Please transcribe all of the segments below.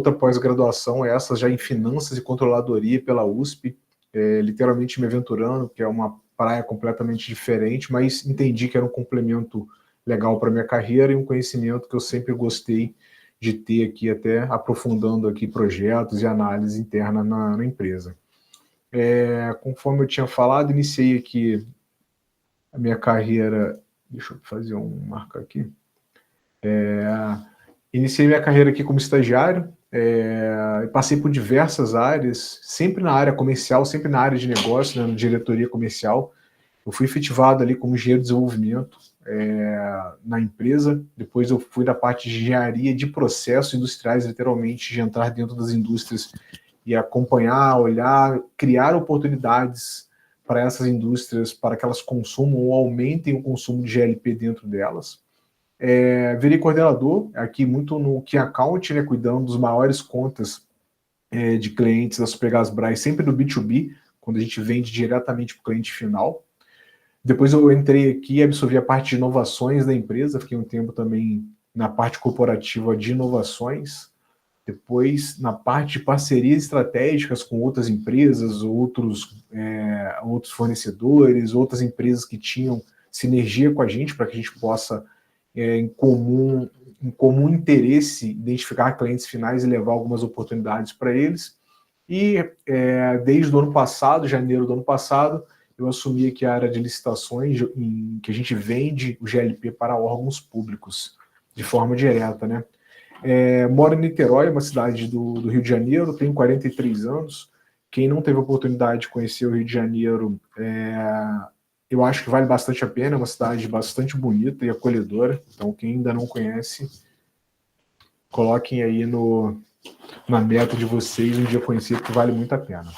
outra pós-graduação, essa já em Finanças e Controladoria pela USP, literalmente me aventurando, que é uma praia completamente diferente, mas entendi que era um complemento legal para minha carreira e um conhecimento que eu sempre gostei de ter aqui, até aprofundando aqui projetos e análise interna na empresa. Conforme eu tinha falado, iniciei aqui a minha carreira, deixa eu fazer marca aqui, iniciei minha carreira aqui como estagiário, passei por diversas áreas, sempre na área comercial, sempre na área de negócio, né, na diretoria comercial. Eu fui efetivado ali como engenheiro de desenvolvimento na empresa, depois eu fui da parte de engenharia de processos industriais, literalmente, de entrar dentro das indústrias e acompanhar, olhar, criar oportunidades para essas indústrias, para que elas consumam ou aumentem o consumo de GLP dentro delas. Virei coordenador, aqui muito no Key Account, né, cuidando dos maiores contas de clientes da Supergasbras, sempre no B2B, quando a gente vende diretamente para o cliente final. Depois eu entrei aqui e absorvi a parte de inovações da empresa, fiquei um tempo também na parte corporativa de inovações, depois na parte de parcerias estratégicas com outras empresas, outros fornecedores, outras empresas que tinham sinergia com a gente para que a gente possa, em comum interesse, identificar clientes finais e levar algumas oportunidades para eles. E desde o ano passado, janeiro do ano passado, eu assumi aqui a área de licitações, em que a gente vende o GLP para órgãos públicos, de forma direta, né? Moro em Niterói, uma cidade do Rio de Janeiro, tenho 43 anos. Quem não teve a oportunidade de conhecer o Rio de Janeiro, eu acho que vale bastante a pena, é uma cidade bastante bonita e acolhedora. Então, quem ainda não conhece, coloquem aí na meta de vocês um dia conhecer, porque vale muito a pena.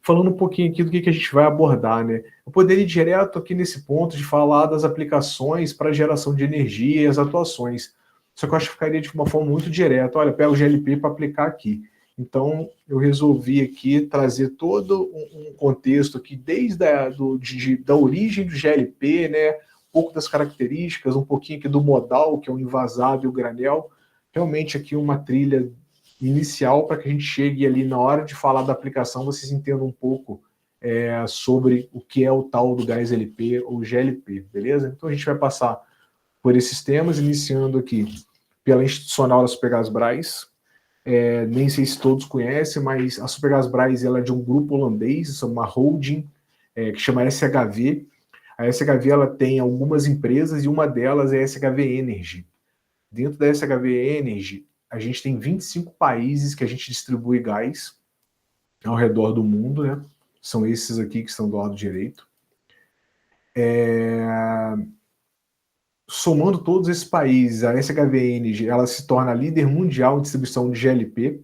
Falando um pouquinho aqui do que a gente vai abordar, né? Eu poderia ir direto aqui nesse ponto de falar das aplicações para geração de energia e as atuações. Só que eu acho que ficaria de uma forma muito direta. Olha, pega o GLP para aplicar aqui. Então, eu resolvi aqui trazer todo um contexto aqui, desde da origem do GLP, né? Um pouco das características, um pouquinho aqui do modal, que é o invasado e o granel. Realmente aqui uma trilha inicial para que a gente chegue ali na hora de falar da aplicação, vocês entendam um pouco sobre o que é o tal do gás LP ou GLP, beleza? Então a gente vai passar por esses temas, iniciando aqui pela institucional da Supergasbras. Nem sei se todos conhecem, mas a Supergasbras ela é de um grupo holandês, uma holding que chama SHV. A SHV ela tem algumas empresas e uma delas é a SHV Energy. Dentro da SHV Energy, a gente tem 25 países que a gente distribui gás ao redor do mundo, né? São esses aqui que estão do lado direito. Somando todos esses países, a SHV Energy ela se torna líder mundial em distribuição de GLP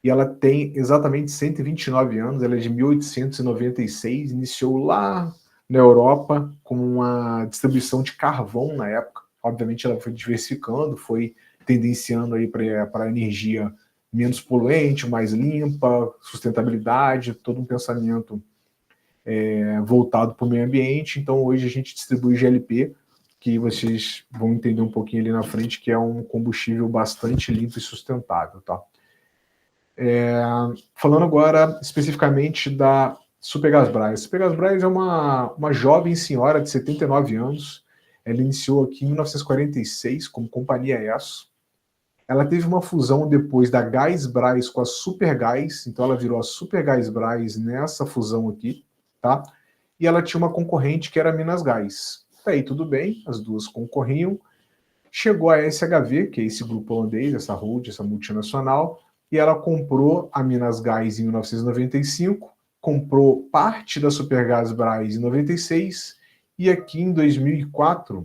e ela tem exatamente 129 anos, ela é de 1896, iniciou lá na Europa com uma distribuição de carvão na época. Obviamente ela foi diversificando, foi tendenciando aí para energia menos poluente, mais limpa, sustentabilidade, todo um pensamento voltado para o meio ambiente. Então hoje a gente distribui GLP, que vocês vão entender um pouquinho ali na frente, que é um combustível bastante limpo e sustentável, tá? Falando agora especificamente da Supergasbras. Supergasbras é uma jovem senhora de 79 anos. Ela iniciou aqui em 1946 como companhia ESSO. Ela teve uma fusão depois da Gasbras com a Supergás, então ela virou a Supergasbras nessa fusão aqui, tá? E ela tinha uma concorrente que era a Minas Gás. Aí tudo bem, as duas concorriam. Chegou a SHV, que é esse grupo holandês, essa holding, essa multinacional, e ela comprou a Minas Gás em 1995, comprou parte da Supergasbras em 96, e aqui em 2004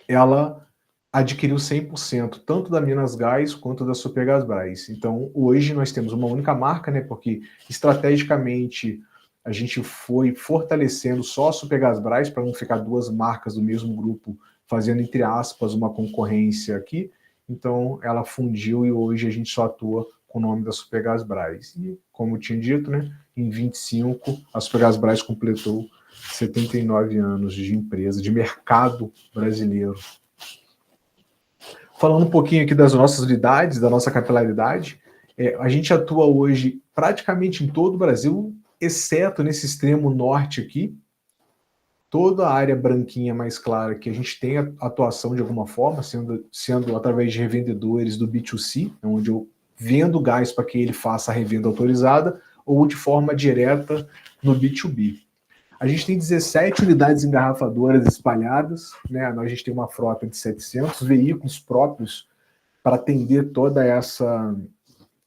ela adquiriu 100%, tanto da Minas Gás quanto da Supergasbras. Então, hoje nós temos uma única marca, né, porque estrategicamente a gente foi fortalecendo só a Supergasbras para não ficar duas marcas do mesmo grupo fazendo, entre aspas, uma concorrência aqui. Então, ela fundiu e hoje a gente só atua com o nome da Supergasbras. E, como eu tinha dito, né, em 25, a Supergasbras completou 79 anos de empresa, de mercado brasileiro. Falando um pouquinho aqui das nossas unidades, da nossa capilaridade, a gente atua hoje praticamente em todo o Brasil, exceto nesse extremo norte aqui. Toda a área branquinha mais clara que a gente tem atuação de alguma forma, sendo através de revendedores do B2C, onde eu vendo gás para que ele faça a revenda autorizada, ou de forma direta no B2B. A gente tem 17 unidades engarrafadoras espalhadas, né? A gente tem uma frota de 700 veículos próprios para atender toda essa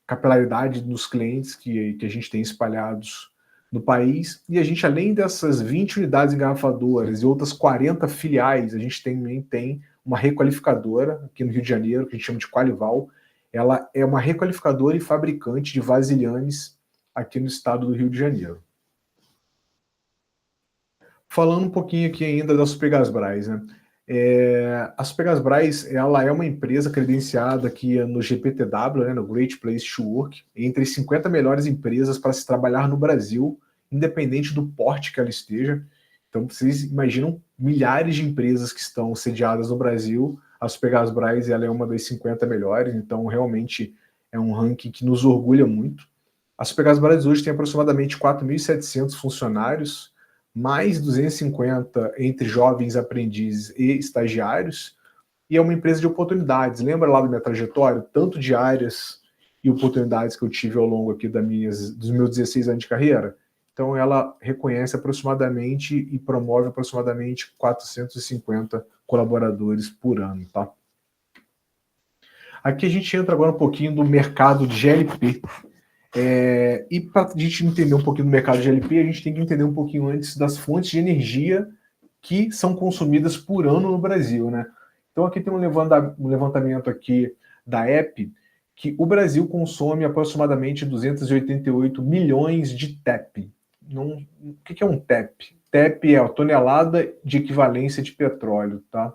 capilaridade dos clientes que a gente tem espalhados no país. E a gente, além dessas 20 unidades engarrafadoras e outras 40 filiais, a gente também tem uma requalificadora aqui no Rio de Janeiro, que a gente chama de Qualival. Ela é uma requalificadora e fabricante de vasilhames aqui no estado do Rio de Janeiro. Falando um pouquinho aqui ainda da Supergasbras, né? A Supergasbras, ela é uma empresa credenciada aqui no GPTW, né, no Great Place to Work, entre as 50 melhores empresas para se trabalhar no Brasil, independente do porte que ela esteja. Então, vocês imaginam milhares de empresas que estão sediadas no Brasil, a Supergasbras ela é uma das 50 melhores, então realmente é um ranking que nos orgulha muito. A Supergasbras hoje tem aproximadamente 4.700 funcionários, mais 250 entre jovens aprendizes e estagiários, e é uma empresa de oportunidades. Lembra lá da minha trajetória? Tanto de áreas e oportunidades que eu tive ao longo aqui dos meus 16 anos de carreira? Então, ela reconhece aproximadamente e promove aproximadamente 450 colaboradores por ano, tá? Aqui a gente entra agora um pouquinho do mercado de GLP. E para a gente entender um pouquinho do mercado de GLP, a gente tem que entender um pouquinho antes das fontes de energia que são consumidas por ano no Brasil, né? Então aqui tem um levantamento aqui da EP, que o Brasil consome aproximadamente 288 milhões de TEP. O que é um TEP? TEP é a tonelada de equivalência de petróleo, tá?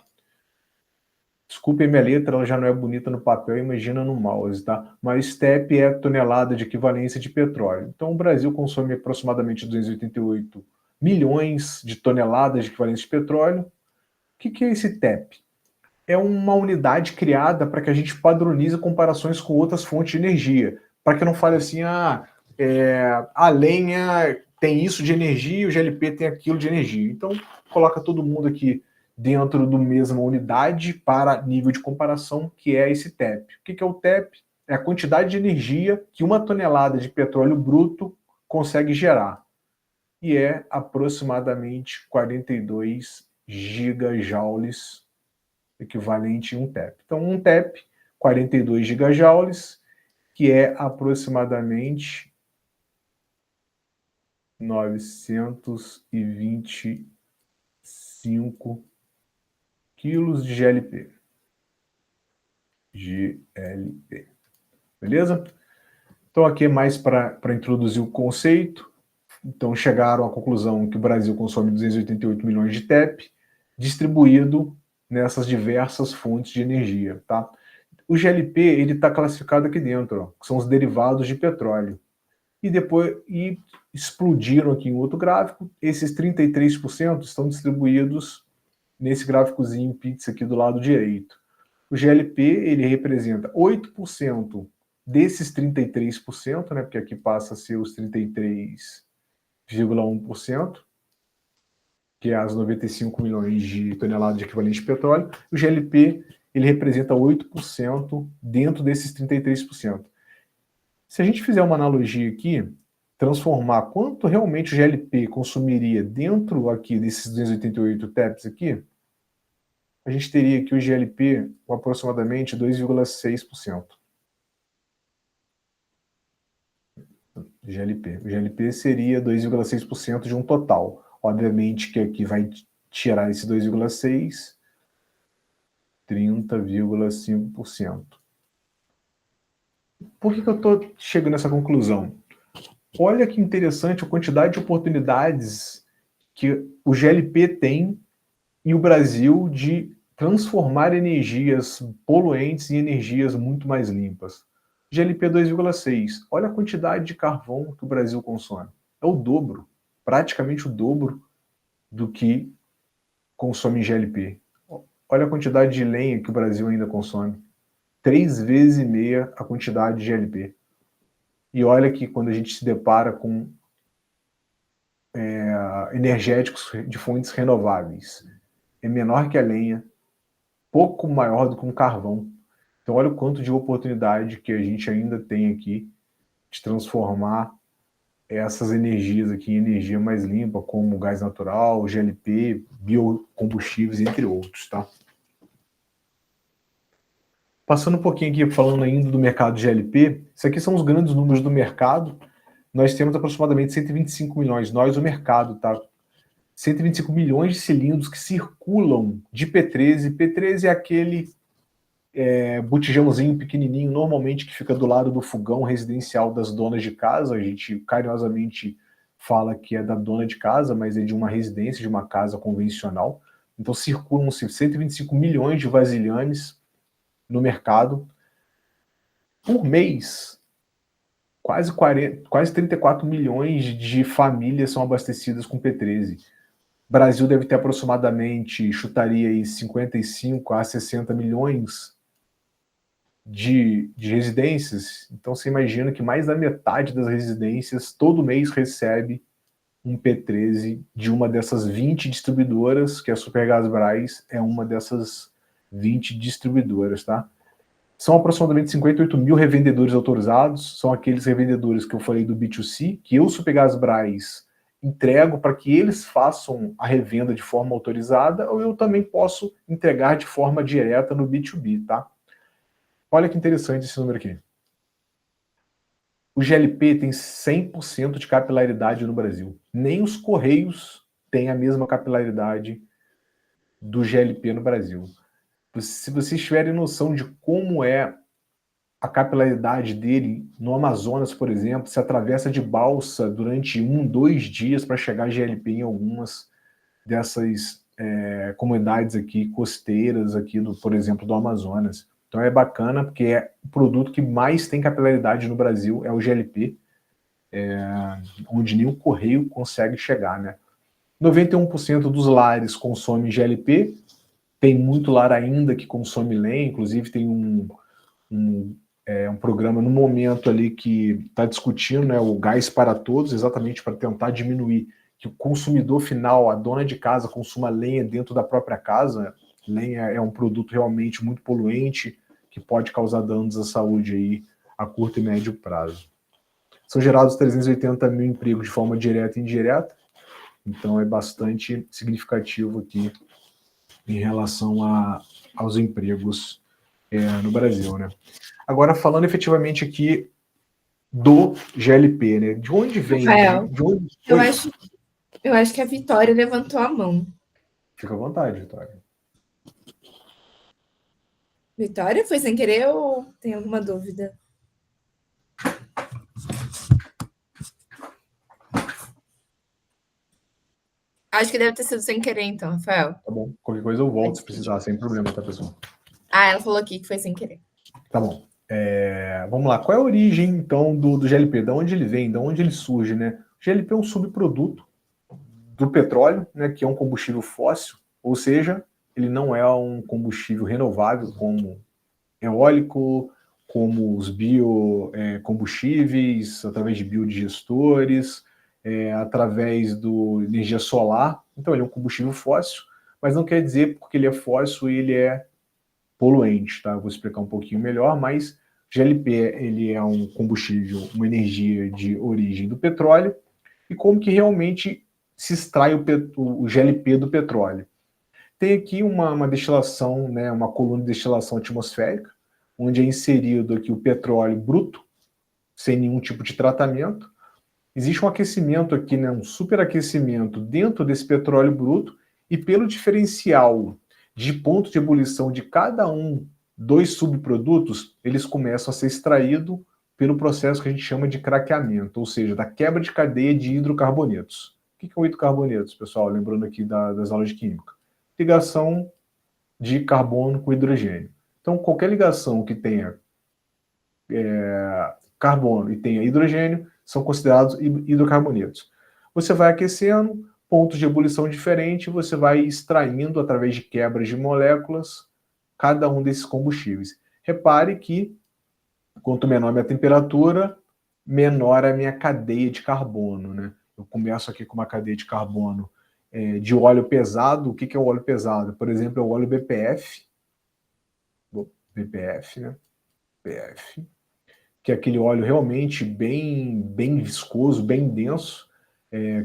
Desculpe a minha letra, ela já não é bonita no papel, imagina no mouse, tá? Mas TEP é tonelada de equivalência de petróleo. Então o Brasil consome aproximadamente 288 milhões de toneladas de equivalência de petróleo. O que é esse TEP? É uma unidade criada para que a gente padronize comparações com outras fontes de energia. Para que não fale assim, a lenha tem isso de energia e o GLP tem aquilo de energia. Então, coloca todo mundo aqui dentro do mesma unidade para nível de comparação, que é esse TEP. O que é o TEP? É a quantidade de energia que uma tonelada de petróleo bruto consegue gerar. E é aproximadamente 42 gigajoules, equivalente a um TEP. Então, um TEP, 42 gigajoules, que é aproximadamente 925 quilos de GLP. GLP. Beleza? Então, aqui é mais para introduzir o conceito. Então, chegaram à conclusão que o Brasil consome 288 milhões de TEP, distribuído nessas diversas fontes de energia, tá? O GLP, ele está classificado aqui dentro, ó, que são os derivados de petróleo. E depois explodiram aqui em outro gráfico, esses 33% estão distribuídos nesse gráficozinho pizza aqui do lado direito. O GLP, ele representa 8% desses 33%, né, porque aqui passa a ser os 33,1%, que é as 95 milhões de toneladas de equivalente de petróleo. O GLP, ele representa 8% dentro desses 33%. Se a gente fizer uma analogia aqui, transformar quanto realmente o GLP consumiria dentro aqui desses 288 TEPs aqui, a gente teria aqui o GLP com aproximadamente 2,6%. GLP. O GLP seria 2,6% de um total. Obviamente que aqui vai tirar esse 2,6%, 30,5%. Por que eu estou chegando nessa conclusão? Olha que interessante a quantidade de oportunidades que o GLP tem e o Brasil de transformar energias poluentes em energias muito mais limpas. GLP 2,6. Olha a quantidade de carvão que o Brasil consome. É o dobro, praticamente o dobro do que consome em GLP. olha a quantidade de lenha que o Brasil ainda consome. 3,5 vezes a quantidade de GLP. E olha que quando a gente se depara com energéticos de fontes renováveis, é menor que a lenha, pouco maior do que um carvão. Então olha o quanto de oportunidade que a gente ainda tem aqui de transformar essas energias aqui em energia mais limpa, como gás natural, GLP, biocombustíveis, entre outros, tá? Passando um pouquinho aqui, falando ainda do mercado de GLP, isso aqui são os grandes números do mercado. Nós temos aproximadamente 125 milhões, nós, o mercado, tá? 125 milhões de cilindros que circulam de P13. P13 é aquele botijãozinho pequenininho, normalmente que fica do lado do fogão residencial das donas de casa. A gente carinhosamente fala que é da dona de casa, mas é de uma residência, de uma casa convencional. Então circulam-se 125 milhões de vasilhames no mercado. Por mês, quase 34 milhões de famílias são abastecidas com P13. O Brasil deve ter aproximadamente, chutaria aí, 55 a 60 milhões de residências. Então você imagina que mais da metade das residências todo mês recebe um P13 de uma dessas 20 distribuidoras, que a Supergasbras é uma dessas 20 distribuidoras, tá? São aproximadamente 58 mil revendedores autorizados, são aqueles revendedores que eu falei do B2C, que eu, Supergasbras, entrego para que eles façam a revenda de forma autorizada, ou eu também posso entregar de forma direta no B2B, tá? Olha que interessante esse número aqui. O GLP tem 100% de capilaridade no Brasil. Nem os Correios têm a mesma capilaridade do GLP no Brasil. Se vocês tiverem noção de como é a capilaridade dele no Amazonas, por exemplo, se atravessa de balsa durante 2 dias para chegar a GLP em algumas dessas comunidades aqui costeiras, aqui por exemplo, do Amazonas. Então é bacana, porque é o produto que mais tem capilaridade no Brasil, é o GLP, onde nenhum correio consegue chegar, né? 91% dos lares consomem GLP, tem muito lar ainda que consome lenha, inclusive tem um programa no momento ali que está discutindo, né, o gás para todos, exatamente para tentar diminuir que o consumidor final, a dona de casa, consuma lenha dentro da própria casa. Lenha é um produto realmente muito poluente, que pode causar danos à saúde aí a curto e médio prazo. São gerados 380 mil empregos de forma direta e indireta, então é bastante significativo aqui em relação aos empregos no Brasil, né? Agora, falando efetivamente aqui do GLP, né? De onde vem? Rafael, de onde... eu acho que a Vitória levantou a mão. Fica à vontade, Vitória. Vitória, foi sem querer ou tem alguma dúvida? Acho que deve ter sido sem querer, então, Rafael. Tá bom. Qualquer coisa eu volto se precisar, sem problema, tá, pessoal? Ah, ela falou aqui que foi sem querer. Tá bom. Vamos lá. Qual é a origem, então, do GLP? Da onde ele vem? Da onde ele surge, né? O GLP é um subproduto do petróleo, né, que é um combustível fóssil, ou seja, ele não é um combustível renovável como eólico, como os biocombustíveis, através de biodigestores, através do energia solar. Então ele é um combustível fóssil, mas não quer dizer porque ele é fóssil ele é poluente, tá? Eu vou explicar um pouquinho melhor, mas GLP ele é um combustível, uma energia de origem do petróleo, e como que realmente se extrai o GLP do petróleo. Tem aqui uma destilação, né, uma coluna de destilação atmosférica, onde é inserido aqui o petróleo bruto, sem nenhum tipo de tratamento. Existe um aquecimento aqui, né, um superaquecimento dentro desse petróleo bruto, e pelo diferencial de ponto de ebulição de cada dos subprodutos, eles começam a ser extraídos pelo processo que a gente chama de craqueamento, ou seja, da quebra de cadeia de hidrocarbonetos. O que é o hidrocarbonetos, pessoal? Lembrando aqui das aulas de química. Ligação de carbono com hidrogênio. Então, qualquer ligação que tenha carbono e tenha hidrogênio são considerados hidrocarbonetos. Você vai aquecendo, pontos de ebulição diferentes, você vai extraindo através de quebras de moléculas cada um desses combustíveis. Repare que quanto menor a minha temperatura, menor a minha cadeia de carbono, né? Eu começo aqui com uma cadeia de carbono de óleo pesado. O que é o óleo pesado? Por exemplo, é o óleo BPF. BPF, né? BPF, que é aquele óleo realmente bem viscoso, bem denso,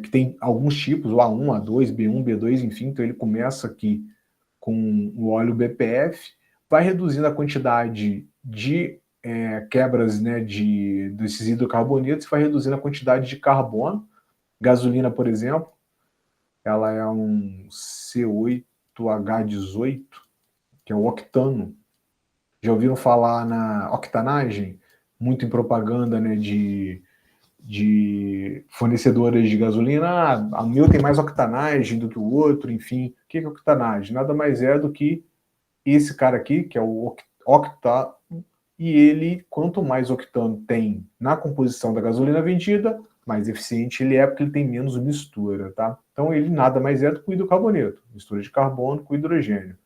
que tem alguns tipos, o A1, A2, B1, B2, enfim. Então ele começa aqui com o óleo BPF, vai reduzindo a quantidade de quebras, né, desses hidrocarbonetos, vai reduzindo a quantidade de carbono. Gasolina, por exemplo, ela é um C8H18, que é o octano. Já ouviram falar na octanagem? Muito em propaganda, né, de fornecedoras de gasolina. A meu tem mais octanagem do que o outro, enfim. O que é octanagem? Nada mais é do que esse cara aqui, que é o octano, e ele, quanto mais octano tem na composição da gasolina vendida, mais eficiente ele é, porque ele tem menos mistura, tá? Então ele nada mais é do que o hidrocarboneto, mistura de carbono com hidrogênio.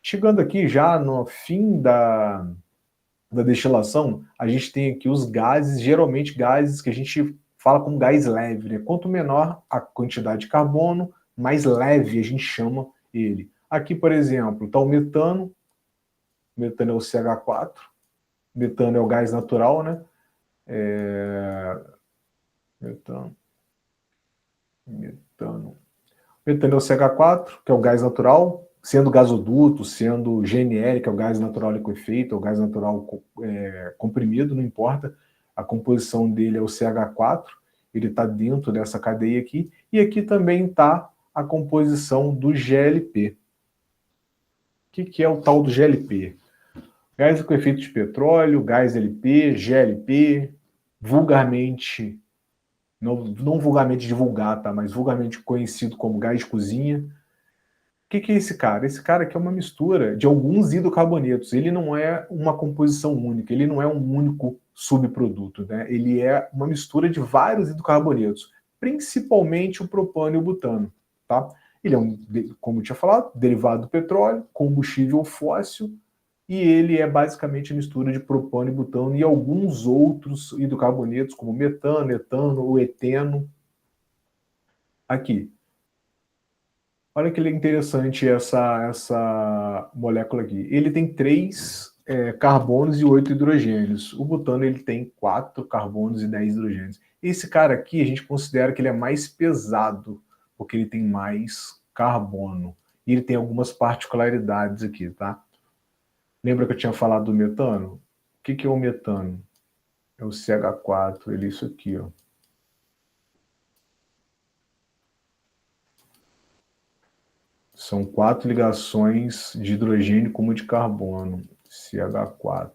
Chegando aqui já no fim da destilação, a gente tem aqui os gases, geralmente gases que a gente fala como gás leve, né? Quanto menor a quantidade de carbono, mais leve a gente chama ele. Aqui, por exemplo, está o metano. O metano é o CH4. O metano é o gás natural, né? Metano. Metano é o CH4, que é o gás natural, sendo gasoduto, sendo GNL, que é o gás natural liquefeito, ou gás natural comprimido, não importa. A composição dele é o CH4, ele está dentro dessa cadeia aqui. E aqui também está a composição do GLP. O que é o tal do GLP? Gás com efeito de petróleo, gás LP, GLP, vulgarmente, não vulgarmente divulgado, tá? Mas vulgarmente conhecido como gás de cozinha. O que é esse cara? Esse cara aqui é uma mistura de alguns hidrocarbonetos. Ele não é uma composição única, ele não é um único subproduto, né? Ele é uma mistura de vários hidrocarbonetos, principalmente o propano e o butano, tá? Ele é como eu tinha falado, derivado do petróleo, combustível fóssil, e ele é basicamente a mistura de propano e butano e alguns outros hidrocarbonetos, como metano, etano, o eteno. Aqui. Olha que interessante essa molécula aqui. Ele tem 3 carbonos e 8 hidrogênios. O butano ele tem 4 carbonos e 10 hidrogênios. Esse cara aqui a gente considera que ele é mais pesado, porque ele tem mais carbono. E ele tem algumas particularidades aqui, tá? Lembra que eu tinha falado do metano? O que é o metano? É o CH4, ele é isso aqui, ó. São 4 ligações de hidrogênio com uma de carbono, CH4.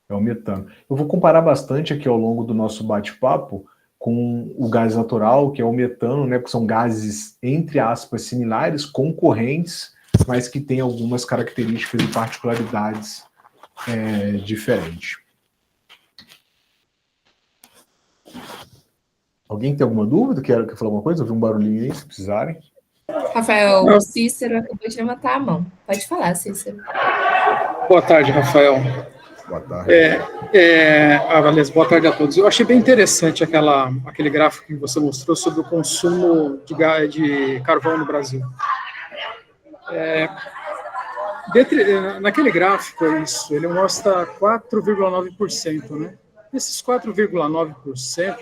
É o metano. Eu vou comparar bastante aqui ao longo do nosso bate-papo com o gás natural, que é o metano, né? Porque são gases, entre aspas, similares, concorrentes, mas que têm algumas características e particularidades diferentes. Alguém tem alguma dúvida? Quer falar alguma coisa? Eu vi um barulhinho aí, se precisarem. Rafael, o Cícero acabou de levantar a mão. Pode falar, Cícero. Boa tarde, Rafael. Boa tarde. Valês, boa tarde a todos. Eu achei bem interessante aquele gráfico que você mostrou sobre o consumo de carvão no Brasil. Naquele gráfico, ele mostra 4,9%, né? Esses 4,9%,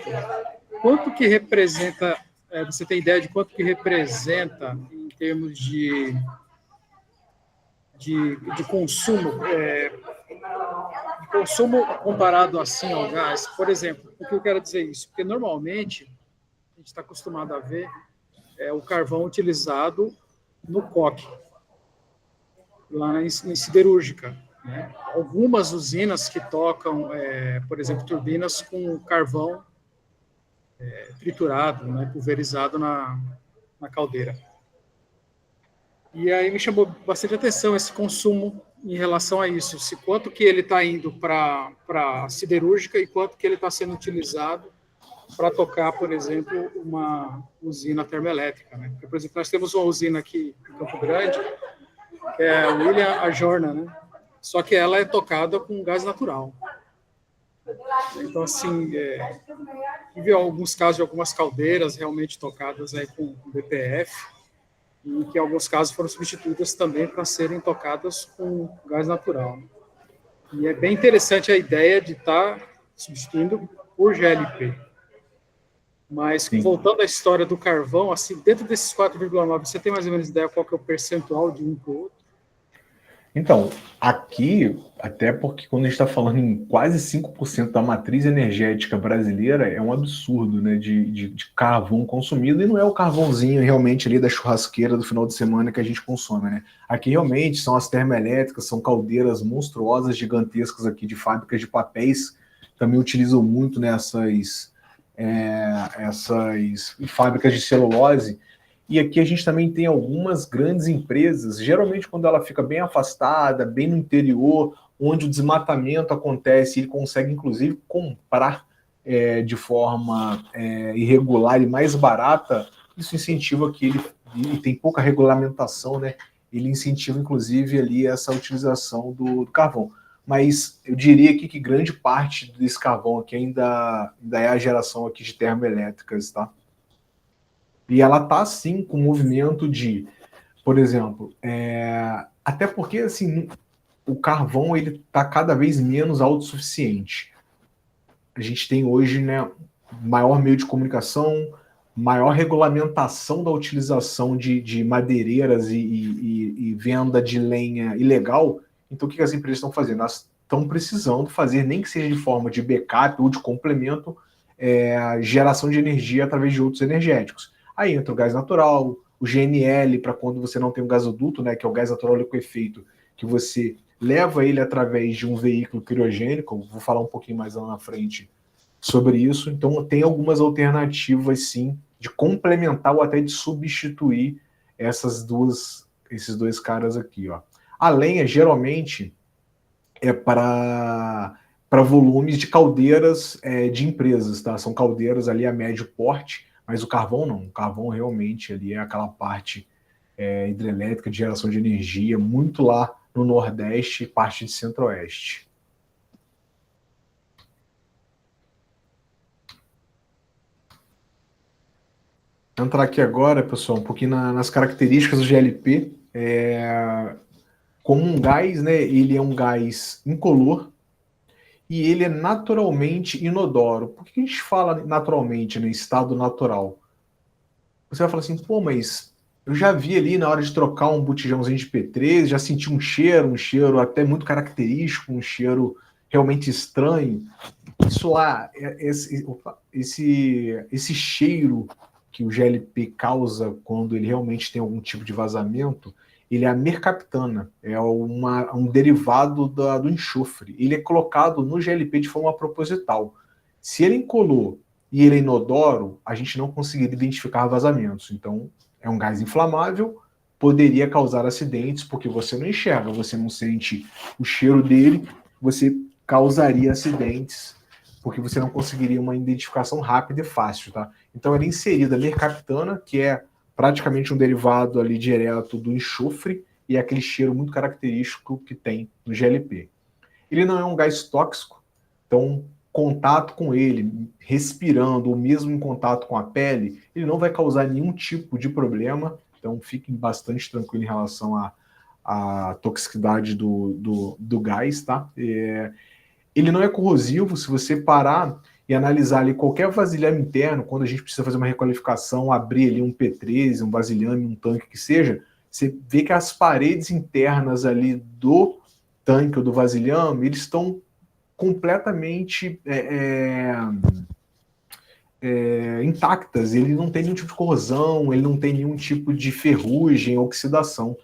quanto que representa, você tem ideia de quanto que representa em termos de consumo, de consumo comparado assim ao gás? Por exemplo, por que eu quero dizer isso? Porque normalmente a gente está acostumado a ver o carvão utilizado no coque, lá em siderúrgica, né? Algumas usinas que tocam, por exemplo, turbinas com carvão triturado, né, pulverizado na caldeira. E aí me chamou bastante atenção esse consumo em relação a isso, quanto que ele está indo para a siderúrgica e quanto que ele está sendo utilizado para tocar, por exemplo, uma usina termoelétrica, né? Porque, por exemplo, nós temos uma usina aqui em Campo Grande, que é a William Ajorna, né? Só que ela é tocada com gás natural. Então, assim, tive alguns casos de algumas caldeiras realmente tocadas aí com BPF, e que em alguns casos foram substituídas também para serem tocadas com gás natural. E é bem interessante a ideia de estar substituindo por GLP. Mas, Sim. voltando à história do carvão, assim, dentro desses 4,9, você tem mais ou menos ideia qual que é o percentual de um para o outro? Então, aqui, até porque quando a gente está falando em quase 5% da matriz energética brasileira, é um absurdo, né, de carvão consumido, e não é o carvãozinho realmente ali da churrasqueira do final de semana que a gente consome, né? Aqui realmente são as termoelétricas, são caldeiras monstruosas, gigantescas aqui de fábricas de papéis, também utilizam muito nessas essas fábricas de celulose. E aqui a gente também tem algumas grandes empresas, geralmente quando ela fica bem afastada, bem no interior, onde o desmatamento acontece, ele consegue inclusive comprar de forma irregular e mais barata, isso incentiva que ele, e tem pouca regulamentação, né? Ele incentiva inclusive ali essa utilização do carvão. Mas eu diria aqui que grande parte desse carvão aqui ainda é a geração aqui de termoelétricas, tá? E ela está, sim, com o movimento de, por exemplo, até porque, assim, o carvão ele está cada vez menos autossuficiente. A gente tem hoje, né, maior meio de comunicação, maior regulamentação da utilização de madeireiras e venda de lenha ilegal. Então, o que as empresas estão fazendo? Elas estão precisando fazer, nem que seja de forma de backup ou de complemento, geração de energia através de outros energéticos. Aí entra o gás natural, o GNL, para quando você não tem um gasoduto, né, que é o gás natural liquefeito, que você leva ele através de um veículo criogênico. Vou falar um pouquinho mais lá na frente sobre isso. Então, tem algumas alternativas, sim, de complementar ou até de substituir esses dois caras aqui, ó. A lenha, geralmente, é para volumes de caldeiras de empresas, tá? São caldeiras ali a médio porte, mas o carvão não. O carvão realmente ali é aquela parte hidrelétrica de geração de energia, muito lá no Nordeste e parte de Centro-Oeste. Vou entrar aqui agora, pessoal, um pouquinho nas características do GLP. Como um gás, né, ele é um gás incolor e ele é naturalmente inodoro. Por que a gente fala naturalmente, né, estado natural? Você vai falar assim, pô, mas eu já vi ali na hora de trocar um botijãozinho de P3, já senti um cheiro até muito característico, um cheiro realmente estranho. Isso lá, esse cheiro que o GLP causa quando ele realmente tem algum tipo de vazamento, ele é a mercaptana, é um derivado do enxofre. Ele é colocado no GLP de forma proposital. Se ele é incolor e ele é inodoro, a gente não conseguiria identificar vazamentos. Então, é um gás inflamável, poderia causar acidentes, porque você não enxerga, você não sente o cheiro dele, você causaria acidentes, porque você não conseguiria uma identificação rápida e fácil, tá? Então, ela é inserida a mercaptana, que é praticamente um derivado ali direto do enxofre, e é aquele cheiro muito característico que tem no GLP. Ele não é um gás tóxico, então contato com ele, respirando, ou mesmo em contato com a pele, ele não vai causar nenhum tipo de problema, então fiquem bastante tranquilos em relação à toxicidade do gás, tá? Ele não é corrosivo. Se você parar e analisar ali qualquer vasilhame interno, quando a gente precisa fazer uma requalificação, abrir ali um P13, um vasilhame, um tanque que seja, você vê que as paredes internas ali do tanque ou do vasilhame, eles estão completamente intactas. Ele não tem nenhum tipo de corrosão, ele não tem nenhum tipo de ferrugem, oxidação.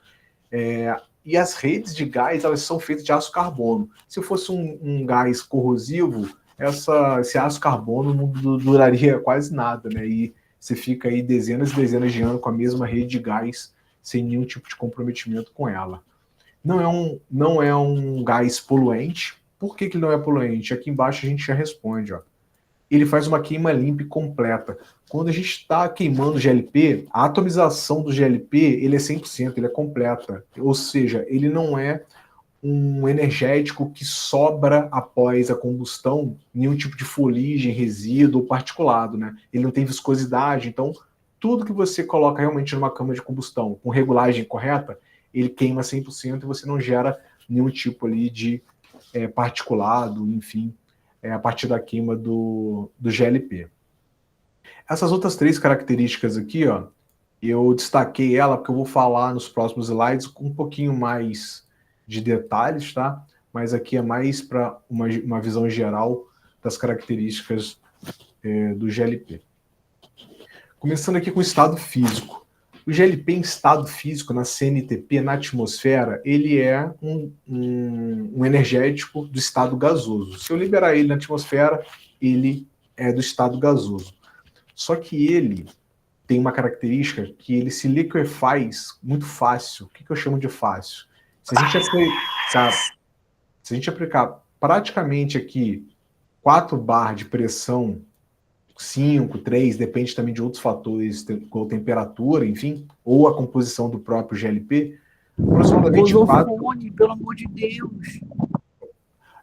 E as redes de gás, elas são feitas de aço carbono. Se fosse um gás corrosivo, esse aço carbono não duraria quase nada, né? E você fica aí dezenas e dezenas de anos com a mesma rede de gás, sem nenhum tipo de comprometimento com ela. Não é um gás poluente. Por que ele não é poluente? Aqui embaixo a gente já responde, ó. ele faz uma queima limpa e completa. Quando a gente está queimando GLP, a atomização do GLP ele é 100%, ele é completa. Ou seja, ele não é um energético que sobra após a combustão, nenhum tipo de fuligem, resíduo ou particulado, né? Ele não tem viscosidade, então tudo que você coloca realmente numa câmara de combustão com regulagem correta, ele queima 100% e você não gera nenhum tipo ali de particulado, enfim, a partir da queima do GLP. Essas outras 3 características aqui, ó, eu destaquei ela porque eu vou falar nos próximos slides com um pouquinho mais de detalhes, tá? Mas aqui é mais para uma visão geral das características do GLP. Começando aqui com o estado físico. O GLP em estado físico, na CNTP, na atmosfera, ele é um energético do estado gasoso. Se eu liberar ele na atmosfera, ele é do estado gasoso. Só que ele tem uma característica que ele se liquefaz muito fácil. O que eu chamo de fácil? Se a gente aplicar praticamente aqui 4 bar de pressão, 5, 3, depende também de outros fatores, como temperatura, enfim, ou a composição do próprio GLP, aproximadamente 4... pelo amor de Deus!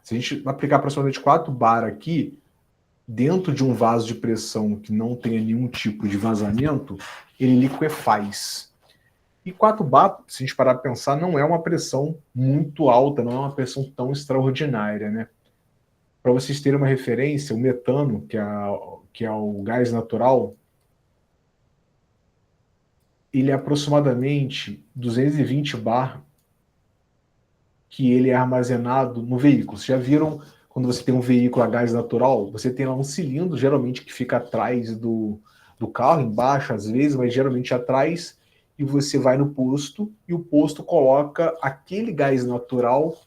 Se a gente aplicar aproximadamente 4 bar aqui, dentro de um vaso de pressão que não tenha nenhum tipo de vazamento, ele liquefaz. E 4 bar, se a gente parar para pensar, não é uma pressão muito alta, não é uma pressão tão extraordinária, né? Para vocês terem uma referência, o metano, que é o gás natural, ele é aproximadamente 220 bar que ele é armazenado no veículo. Vocês já viram quando você tem um veículo a gás natural, você tem lá um cilindro, geralmente que fica atrás do carro, embaixo às vezes, mas geralmente atrás, e você vai no posto, e o posto coloca aquele gás natural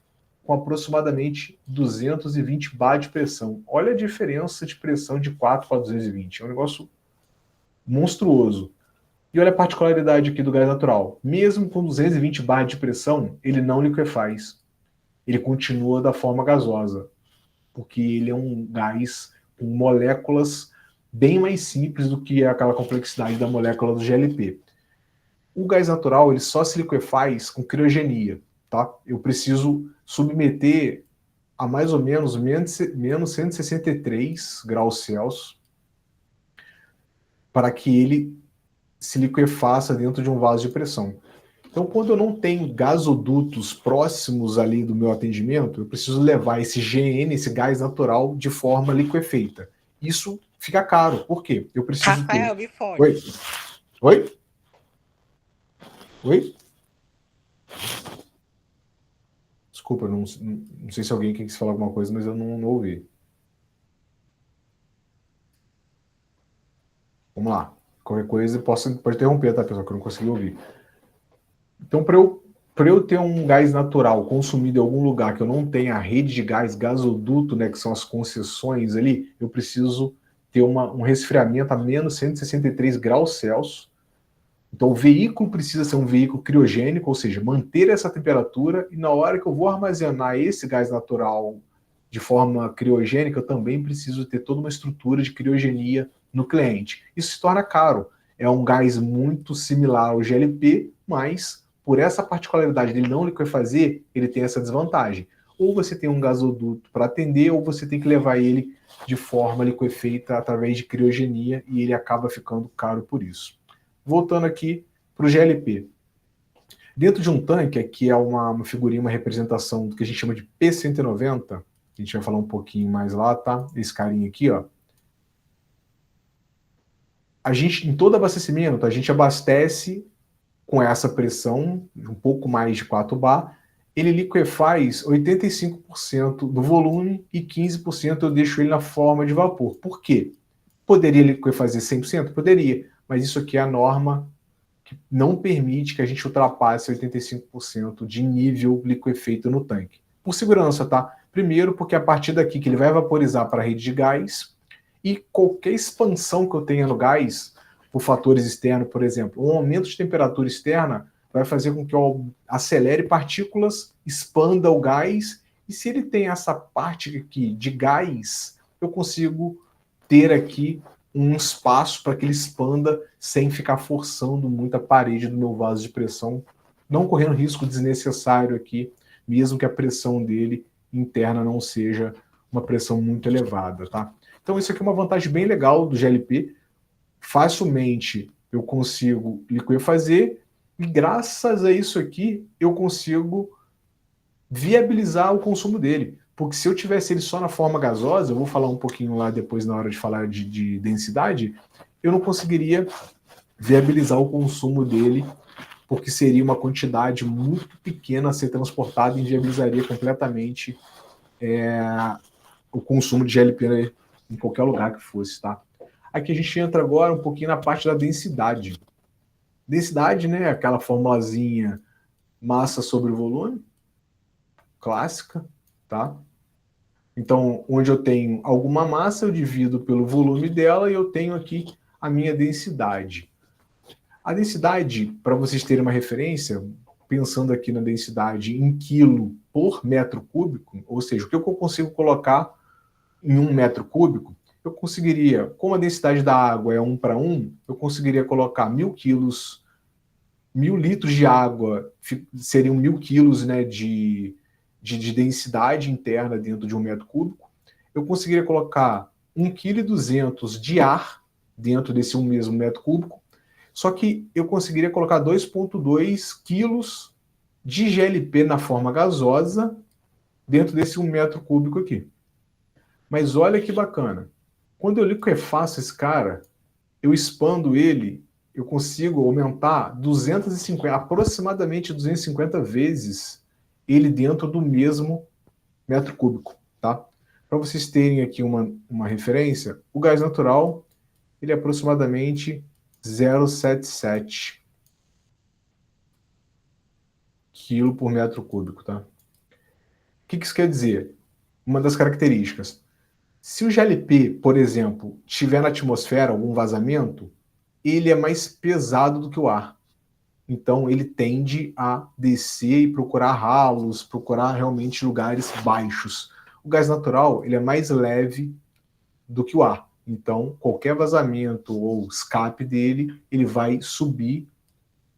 com aproximadamente 220 bar de pressão. Olha a diferença de pressão de 4 para 220. É um negócio monstruoso. E olha a particularidade aqui do gás natural. Mesmo com 220 bar de pressão, ele não liquefaz. Ele continua da forma gasosa, porque ele é um gás com moléculas bem mais simples do que aquela complexidade da molécula do GLP. O gás natural ele só se liquefaz com criogenia. Tá? Eu preciso submeter a mais ou menos menos 163 graus Celsius para que ele se liquefaça dentro de um vaso de pressão. Então, quando eu não tenho gasodutos próximos ali do meu atendimento, eu preciso levar esse GN, esse gás natural, de forma liquefeita. Isso fica caro. Por quê? Eu preciso Rafael, ter... me fode. Oi? Oi? Oi? Desculpa, não sei se alguém quis falar alguma coisa, mas eu não ouvi. Vamos lá. Qualquer coisa pode interromper, tá, pessoal? Que eu não consegui ouvir. Então, para eu ter um gás natural consumido em algum lugar que eu não tenha a rede de gás, gasoduto, né, que são as concessões ali, eu preciso ter um resfriamento a menos 163 graus Celsius. Então, o veículo precisa ser um veículo criogênico, ou seja, manter essa temperatura, e na hora que eu vou armazenar esse gás natural de forma criogênica, eu também preciso ter toda uma estrutura de criogenia no cliente. Isso se torna caro. É um gás muito similar ao GLP, mas por essa particularidade dele não liquefazer, ele tem essa desvantagem. Ou você tem um gasoduto para atender, ou você tem que levar ele de forma liquefeita através de criogenia, e ele acaba ficando caro por isso. Voltando aqui para o GLP. Dentro de um tanque, aqui é uma figurinha, uma representação do que a gente chama de P190, a gente vai falar um pouquinho mais lá, tá? Esse carinha aqui, ó. A gente, em todo abastecimento, a gente abastece com essa pressão, um pouco mais de 4 bar, ele liquefaz 85% do volume e 15% eu deixo ele na forma de vapor. Por quê? Poderia liquefazer 100%? Poderia, mas isso aqui é a norma que não permite que a gente ultrapasse 85% de nível liquefeito no tanque. Por segurança, tá? Primeiro, porque a partir daqui que ele vai vaporizar para a rede de gás, e qualquer expansão que eu tenha no gás, por fatores externos, por exemplo, um aumento de temperatura externa vai fazer com que eu acelere partículas, expanda o gás, e se ele tem essa parte aqui de gás, eu consigo ter aqui um espaço para que ele expanda sem ficar forçando muito a parede do meu vaso de pressão, não correndo risco desnecessário aqui, mesmo que a pressão dele interna não seja uma pressão muito elevada, tá? Então isso aqui é uma vantagem bem legal do GLP. Facilmente eu consigo liquefazer e graças a isso aqui eu consigo viabilizar o consumo dele. Porque se eu tivesse ele só na forma gasosa, eu vou falar um pouquinho lá depois na hora de falar de densidade, eu não conseguiria viabilizar o consumo dele, porque seria uma quantidade muito pequena a ser transportada e inviabilizaria completamente o consumo de GLP em qualquer lugar que fosse, tá? Aqui a gente entra agora um pouquinho na parte da densidade. Densidade, né, aquela formulazinha massa sobre volume, clássica, tá? Então, onde eu tenho alguma massa, eu divido pelo volume dela e eu tenho aqui a minha densidade. A densidade, para vocês terem uma referência, pensando aqui na densidade em quilo por metro cúbico, ou seja, o que eu consigo colocar em 1 metro cúbico, eu conseguiria, como a densidade da água é 1:1, eu conseguiria colocar 1.000 quilos, 1.000 litros de água, seriam 1.000 quilos, né, de densidade interna dentro de 1 metro cúbico. Eu conseguiria colocar 1,2 kg de ar dentro desse mesmo metro cúbico, só que eu conseguiria colocar 2,2 quilos de GLP na forma gasosa dentro desse 1 metro cúbico aqui. Mas olha que bacana. Quando eu liquefaço esse cara, eu expando ele, eu consigo aumentar 250, aproximadamente 250 vezes ele dentro do mesmo metro cúbico, tá? Para vocês terem aqui uma referência, o gás natural ele é aproximadamente 0,77 quilo por metro cúbico, tá? O que isso quer dizer? Uma das características. Se o GLP, por exemplo, tiver na atmosfera algum vazamento, ele é mais pesado do que o ar. Então ele tende a descer e procurar ralos, procurar realmente lugares baixos. O gás natural ele é mais leve do que o ar. Então qualquer vazamento ou escape dele, ele vai subir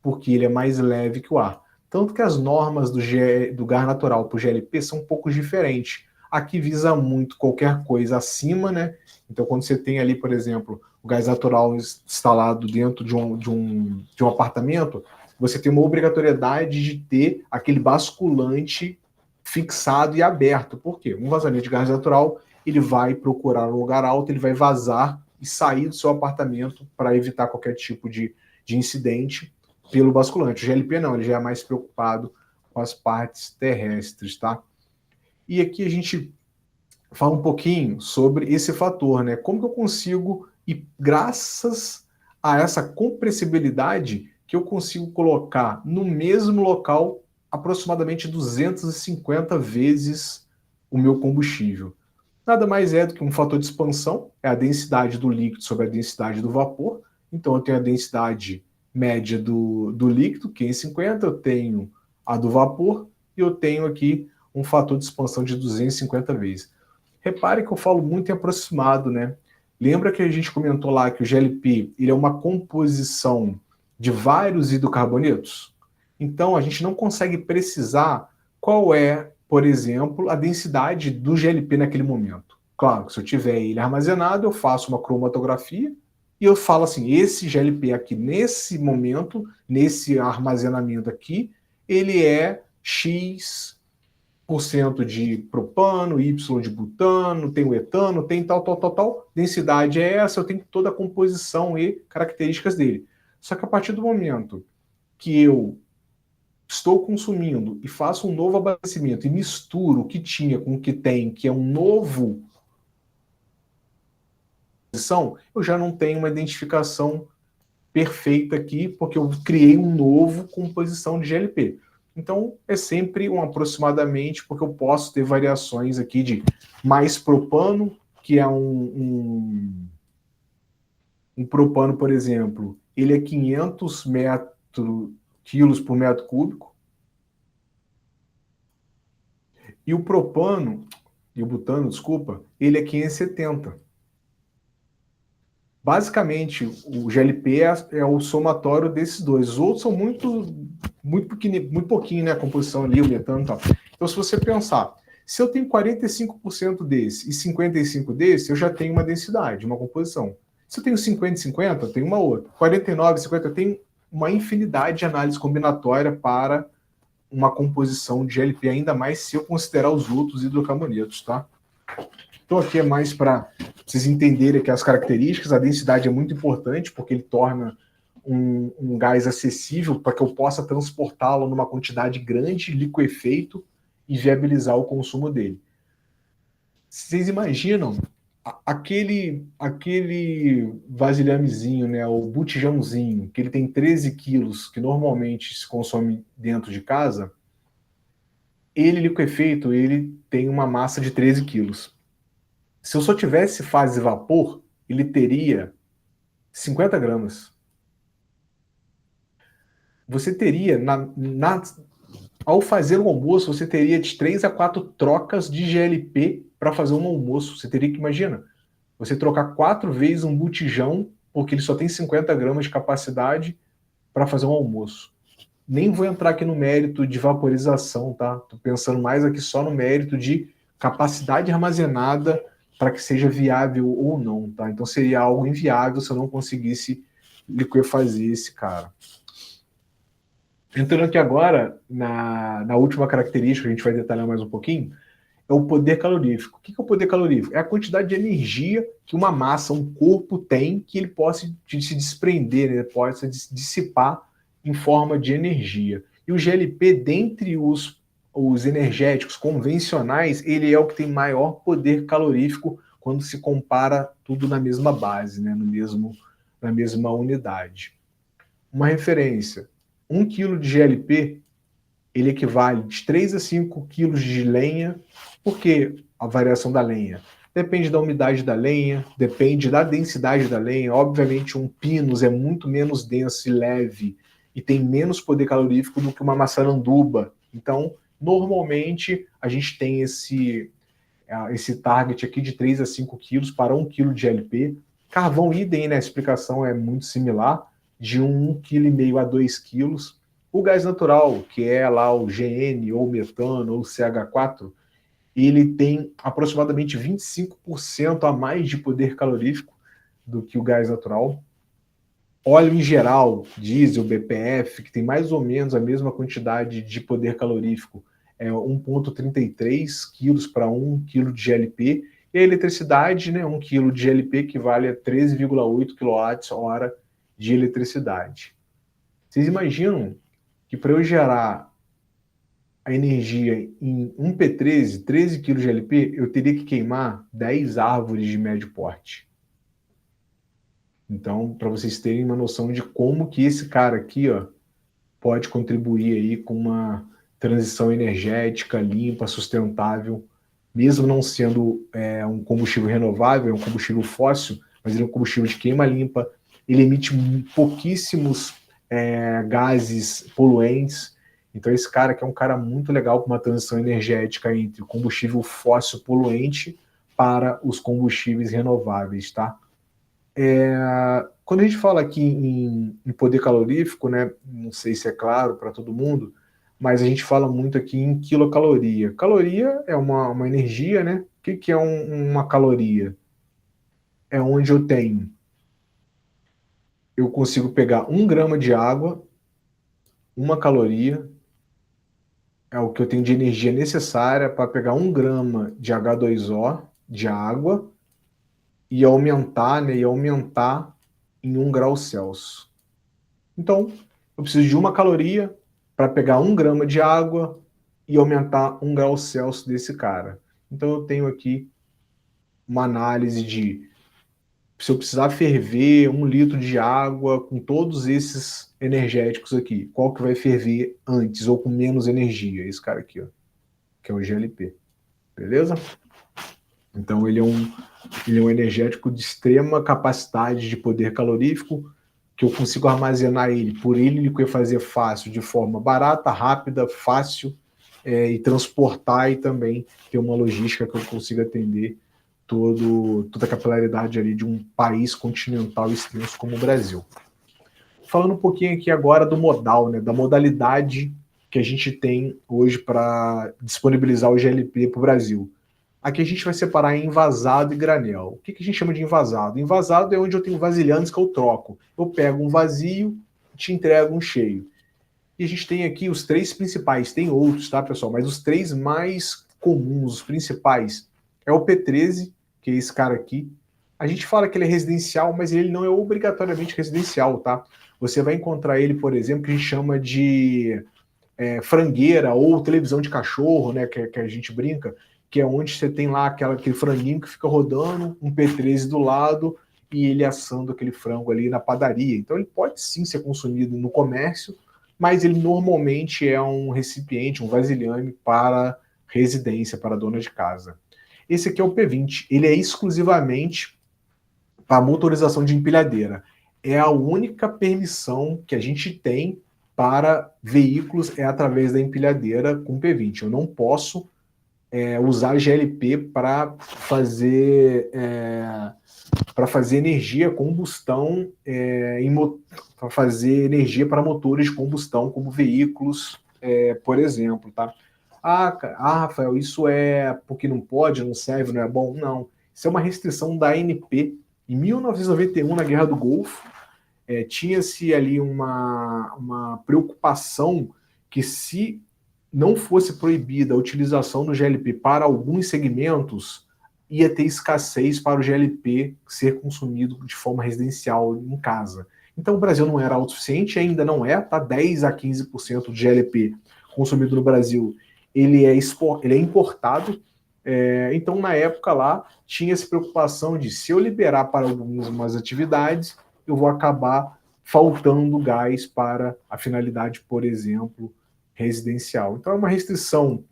porque ele é mais leve que o ar. Tanto que as normas do gás natural para o GLP são um pouco diferentes. Aqui visa muito qualquer coisa acima, né? Então, quando você tem ali, por exemplo, o gás natural instalado dentro de um apartamento, você tem uma obrigatoriedade de ter aquele basculante fixado e aberto. Por quê? Um vazamento de gás natural, ele vai procurar um lugar alto, ele vai vazar e sair do seu apartamento para evitar qualquer tipo de incidente pelo basculante. O GLP não, ele já é mais preocupado com as partes terrestres, tá? E aqui a gente fala um pouquinho sobre esse fator, né? Como que eu consigo, e graças a essa compressibilidade, que eu consigo colocar no mesmo local aproximadamente 250 vezes o meu combustível. Nada mais é do que um fator de expansão, é a densidade do líquido sobre a densidade do vapor. Então eu tenho a densidade média do líquido, 550, eu tenho a do vapor, e eu tenho aqui um fator de expansão de 250 vezes. Repare que eu falo muito em aproximado, né? Lembra que a gente comentou lá que o GLP ele é uma composição de vários hidrocarbonetos? Então a gente não consegue precisar qual é, por exemplo, a densidade do GLP naquele momento. Claro que se eu tiver ele armazenado, eu faço uma cromatografia e eu falo assim, esse GLP aqui nesse momento, nesse armazenamento aqui, ele é X% de propano, Y de butano, tem o etano, tem tal. Densidade é essa, eu tenho toda a composição e características dele. Só que a partir do momento que eu estou consumindo e faço um novo abastecimento e misturo o que tinha com o que tem, que é um novo, eu já não tenho uma identificação perfeita aqui, porque eu criei um novo composição de GLP. Então, é sempre um aproximadamente, porque eu posso ter variações aqui de mais propano, que é um propano, por exemplo, ele é 500 quilos por metro cúbico, e o propano, e o butano, desculpa, ele é 570. Basicamente, o GLP é o somatório desses dois. Os outros são muito pequenininho, muito pouquinho, né? A composição ali, o metano e tal. Então, se você pensar, se eu tenho 45% desse e 55% desse, eu já tenho uma densidade, uma composição. Se eu tenho 50 e 50, eu tenho uma outra. 49 e 50, eu tenho uma infinidade de análise combinatória para uma composição de GLP, ainda mais se eu considerar os outros hidrocarbonetos, tá? Então aqui é mais para vocês entenderem que as características, a densidade é muito importante, porque ele torna um gás acessível para que eu possa transportá-lo numa quantidade grande, liquefeito, e viabilizar o consumo dele. Vocês imaginam aquele vasilhamezinho, né, o botijãozinho, que ele tem 13 quilos, que normalmente se consome dentro de casa, ele liquefeito, ele tem uma massa de 13 quilos. Se eu só tivesse fase vapor, ele teria 50 gramas. Você teria, ao fazer um almoço, você teria de 3 a 4 trocas de GLP para fazer um almoço. Você teria que, imagina, você trocar 4 vezes um botijão, porque ele só tem 50 gramas de capacidade para fazer um almoço. Nem vou entrar aqui no mérito de vaporização, tá? Tô pensando mais aqui só no mérito de capacidade armazenada para que seja viável ou não, tá? Então seria algo inviável se eu não conseguisse liquefazer esse cara. Entrando aqui agora na última característica, a gente vai detalhar mais um pouquinho, é o poder calorífico. O que é o poder calorífico? É a quantidade de energia que uma massa, um corpo tem, que ele possa se desprender, né? Possa dissipar em forma de energia. E o GLP, dentre os energéticos convencionais, ele é o que tem maior poder calorífico quando se compara tudo na mesma base, né? Na mesma unidade. Uma referência, 1 kg de GLP, ele equivale de 3 a 5 kg de lenha. Por que a variação da lenha? Depende da umidade da lenha, depende da densidade da lenha. Obviamente, um pinus é muito menos denso e leve e tem menos poder calorífico do que uma maçaranduba. Então, normalmente, a gente tem esse target aqui de 3 a 5 quilos para 1 kg de GLP. Carvão idem, né? A explicação é muito similar, de 1,5 kg a 2 kg. O gás natural, que é lá o GN, ou metano, ou CH4, ele tem aproximadamente 25% a mais de poder calorífico do que o gás natural. Óleo em geral, diesel, BPF, que tem mais ou menos a mesma quantidade de poder calorífico, é 1,33 quilos para 1 kg de GLP. E a eletricidade, né, 1 kg de GLP equivale a 13,8 kWh de eletricidade. Vocês imaginam que para eu gerar a energia em um P13, 13 kg de GLP, eu teria que queimar 10 árvores de médio porte. Então, para vocês terem uma noção de como que esse cara aqui, ó, pode contribuir aí com uma transição energética limpa, sustentável, mesmo não sendo um combustível renovável, é um combustível fóssil, mas ele é um combustível de queima limpa, ele emite pouquíssimos gases poluentes. Então esse cara aqui é um cara muito legal com uma transição energética entre o combustível fóssil poluente para os combustíveis renováveis, tá? Quando a gente fala aqui em poder calorífico, né, não sei se é claro para todo mundo, mas a gente fala muito aqui em quilocaloria. Caloria é uma energia, né? O que é uma caloria? É onde eu consigo pegar 1 grama de água, 1 caloria, é o que eu tenho de energia necessária para pegar 1 grama de H2O, de água, e aumentar, né, em 1 grau Celsius. Então, eu preciso de 1 caloria para pegar 1 grama de água e aumentar 1 grau Celsius desse cara. Então, eu tenho aqui uma análise de se eu precisar ferver 1 litro de água com todos esses energéticos aqui, qual que vai ferver antes ou com menos energia? Esse cara aqui, ó, que é o GLP. Beleza? Então ele é um energético de extrema capacidade de poder calorífico, que eu consigo armazenar ele, por ele liquefazer fácil, de forma barata, rápida, fácil, e transportar, e também ter uma logística que eu consiga atender toda a capilaridade ali de um país continental extenso como o Brasil. Falando um pouquinho aqui agora do modal, né, da modalidade que a gente tem hoje para disponibilizar o GLP para o Brasil. Aqui a gente vai separar em envasado e granel. O que a gente chama de envasado? Envasado é onde eu tenho vasilhames que eu troco. Eu pego um vazio e te entrego um cheio. E a gente tem aqui os 3 principais. Tem outros, tá, pessoal? Mas os 3 mais comuns, os principais, é o P13, que é esse cara aqui. A gente fala que ele é residencial, mas ele não é obrigatoriamente residencial, tá? Você vai encontrar ele, por exemplo, que a gente chama de frangueira ou televisão de cachorro, né, que a gente brinca, que é onde você tem lá aquele franguinho que fica rodando, um P13 do lado e ele assando aquele frango ali na padaria. Então ele pode sim ser consumido no comércio, mas ele normalmente é um recipiente, um vasilhame para residência, para dona de casa. Esse aqui é o P20, ele é exclusivamente para motorização de empilhadeira. É a única permissão que a gente tem para veículos é através da empilhadeira com P20. Eu não posso usar GLP para fazer energia, combustão, para fazer energia para motores de combustão, como veículos, por exemplo, tá? Rafael, isso é porque não pode, não serve, não é bom? Não. Isso é uma restrição da ANP. Em 1991, na Guerra do Golfo, tinha-se ali uma preocupação que se não fosse proibida a utilização do GLP para alguns segmentos, ia ter escassez para o GLP ser consumido de forma residencial em casa. Então o Brasil não era autossuficiente, ainda não é, tá? 10 a 15% do GLP consumido no Brasil, ele é importado. Então na época lá, tinha essa preocupação de se eu liberar para algumas atividades, eu vou acabar faltando gás para a finalidade, por exemplo, residencial. Então é uma restrição,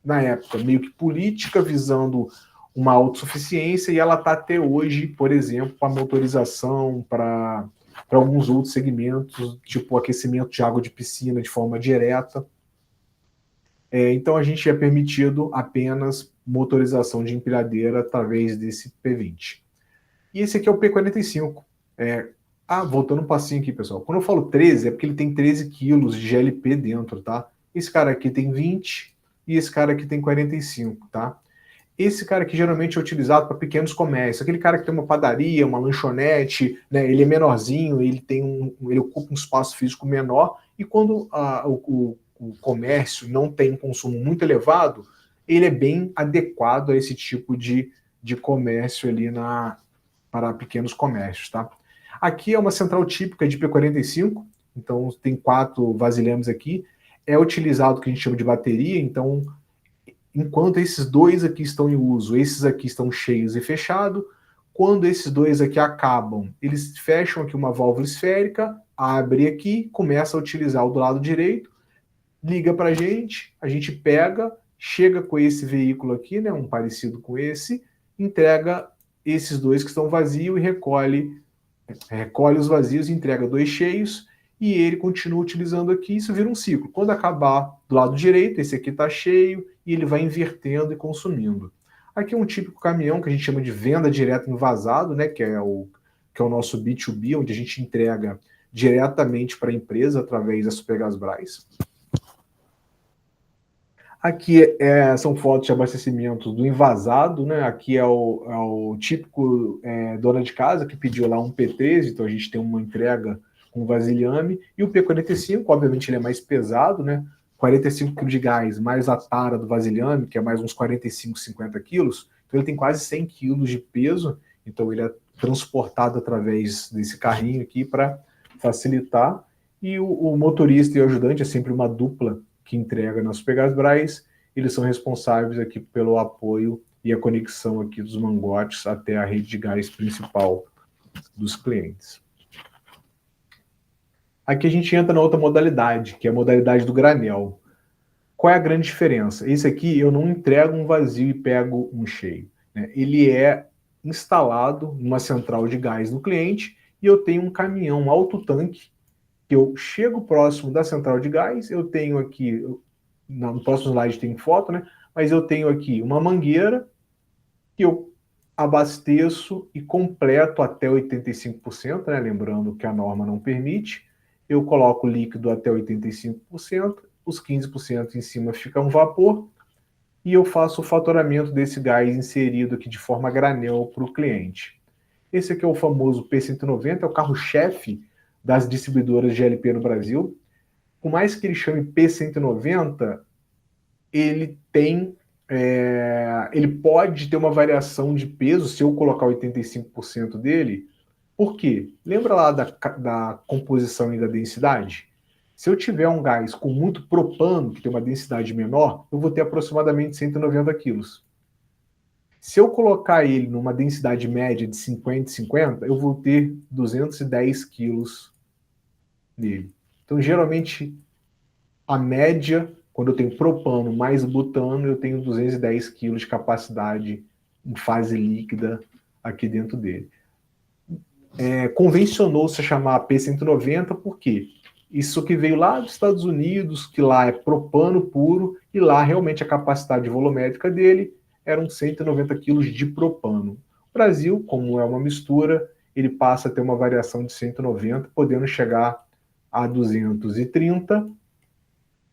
na época, meio que política, visando uma autossuficiência, e ela está até hoje, por exemplo, para motorização, para alguns outros segmentos, tipo aquecimento de água de piscina de forma direta. Então a gente é permitido apenas motorização de empilhadeira através desse P20. E esse aqui é o P45. Voltando um passinho aqui, pessoal. Quando eu falo 13, é porque ele tem 13 quilos de GLP dentro, tá? Esse cara aqui tem 20 e esse cara aqui tem 45, tá? Esse cara aqui geralmente é utilizado para pequenos comércios. Aquele cara que tem uma padaria, uma lanchonete, né? Ele é menorzinho, ele ocupa um espaço físico menor, e quando o comércio não tem um consumo muito elevado, ele é bem adequado a esse tipo de comércio ali para pequenos comércios, tá? Aqui é uma central típica de P45, então tem 4 vasilhames aqui. É utilizado o que a gente chama de bateria, então enquanto esses 2 aqui estão em uso, esses aqui estão cheios e fechados. Quando esses 2 aqui acabam, eles fecham aqui uma válvula esférica, abre aqui, começa a utilizar o do lado direito, liga para a gente pega, chega com esse veículo aqui, né, um parecido com esse, entrega esses 2 que estão vazios e recolhe os vazios, entrega 2 cheios, e ele continua utilizando aqui, isso vira um ciclo. Quando acabar do lado direito, esse aqui está cheio, e ele vai invertendo e consumindo. Aqui é um típico caminhão que a gente chama de venda direta envasado, né, que é o nosso B2B, onde a gente entrega diretamente para a empresa através da Supergasbras. Aqui são fotos de abastecimento do envasado, né? Aqui é o típico dona de casa que pediu lá um P13, então a gente tem uma entrega com vasilhame. E o P45, obviamente, ele é mais pesado, né? 45 kg de gás, mais a tara do vasilhame, que é mais uns 45, 50 quilos. Então ele tem quase 100 quilos de peso, então ele é transportado através desse carrinho aqui para facilitar. E o motorista e o ajudante é sempre uma dupla que entrega na Supergasbras. Eles são responsáveis aqui pelo apoio e a conexão aqui dos mangotes até a rede de gás principal dos clientes. Aqui a gente entra na outra modalidade, que é a modalidade do granel. Qual é a grande diferença? Esse aqui eu não entrego um vazio e pego um cheio, né? Ele é instalado numa central de gás no cliente, e eu tenho um caminhão, um alto-tanque, que eu chego próximo da central de gás. Eu tenho aqui, no próximo slide tem foto, né? Mas eu tenho aqui uma mangueira que eu abasteço e completo até 85%, né? Lembrando que a norma não permite. Eu coloco líquido até 85%, os 15% em cima fica um vapor, e eu faço o fatoramento desse gás inserido aqui de forma granel para o cliente. Esse aqui é o famoso P190, é o carro-chefe das distribuidoras de GLP no Brasil. Por mais que ele chame P190, ele pode ter uma variação de peso se eu colocar 85% dele. Por quê? Lembra lá da composição e da densidade? Se eu tiver um gás com muito propano, que tem uma densidade menor, eu vou ter aproximadamente 190 quilos. Se eu colocar ele numa densidade média de 50 e 50, eu vou ter 210 quilos nele. Então, geralmente, a média, quando eu tenho propano mais butano, eu tenho 210 quilos de capacidade em fase líquida aqui dentro dele. Convencionou-se chamar P190 porque isso que veio lá dos Estados Unidos, que lá é propano puro, e lá realmente a capacidade volumétrica dele eram 190 quilos de propano. O Brasil, como é uma mistura, ele passa a ter uma variação de 190, podendo chegar a 230,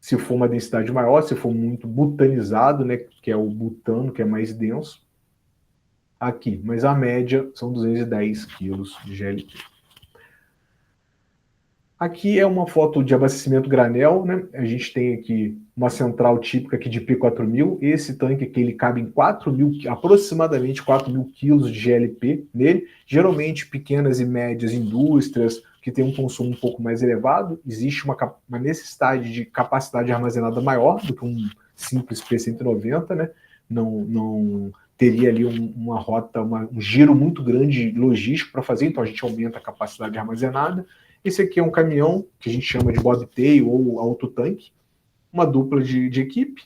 se for uma densidade maior, se for muito butanizado, né, que é o butano, que é mais denso, aqui. Mas a média são 210 quilos de GLP. Aqui é uma foto de abastecimento granel, né? A gente tem aqui uma central típica aqui de P4000. Esse tanque aqui, ele cabe em aproximadamente 4.000 quilos de GLP nele. Geralmente, pequenas e médias indústrias que têm um consumo um pouco mais elevado, existe uma necessidade de capacidade armazenada maior do que um simples P190, né? Não teria ali uma rota, um giro muito grande logístico para fazer, então a gente aumenta a capacidade armazenada. Esse aqui é um caminhão que a gente chama de bobtail ou autotanque, uma dupla de equipe.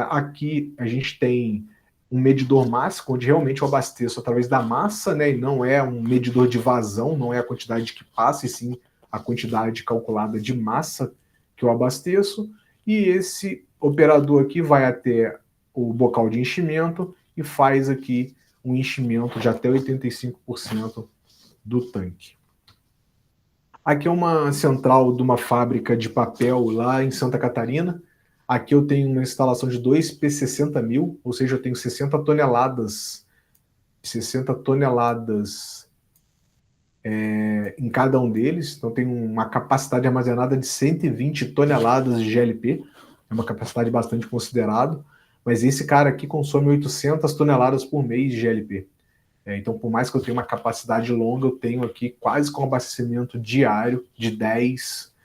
Aqui a gente tem um medidor máximo, onde realmente eu abasteço através da massa, né, e não é um medidor de vazão, não é a quantidade que passa, e sim a quantidade calculada de massa que eu abasteço. E esse operador aqui vai até o bocal de enchimento e faz aqui um enchimento de até 85% do tanque. Aqui é uma central de uma fábrica de papel lá em Santa Catarina. Aqui eu tenho uma instalação de 2 P60.000, ou seja, eu tenho 60 toneladas em cada um deles. Então tem uma capacidade armazenada de 120 toneladas de GLP, é uma capacidade bastante considerável, mas esse cara aqui consome 800 toneladas por mês de GLP. Então, por mais que eu tenha uma capacidade longa, eu tenho aqui quase com abastecimento diário de 10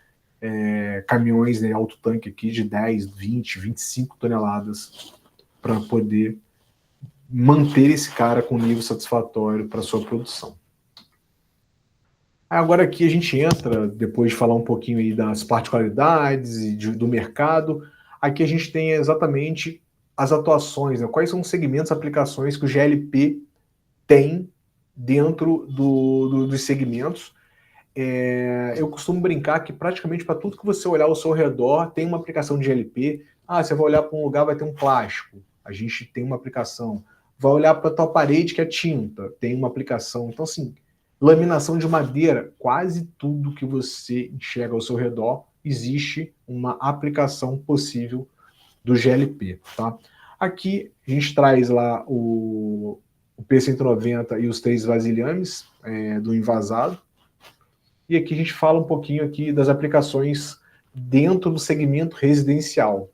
caminhões, né, alto tanque aqui de 10, 20, 25 toneladas para poder manter esse cara com nível satisfatório para sua produção. Agora aqui a gente entra, depois de falar um pouquinho aí das particularidades e do mercado, aqui a gente tem exatamente as atuações, né, quais são os segmentos, aplicações que o GLP tem dentro dos segmentos. Eu costumo brincar que praticamente para tudo que você olhar ao seu redor tem uma aplicação de GLP. Você vai olhar para um lugar, vai ter um plástico, a gente tem uma aplicação. Vai olhar para a tua parede, que é tinta, tem uma aplicação. Então, assim, laminação de madeira, quase tudo que você enxerga ao seu redor, existe uma aplicação possível do GLP, tá? Aqui a gente traz lá o P190 e os 3 vasilhames do envasado. E aqui a gente fala um pouquinho aqui das aplicações dentro do segmento residencial.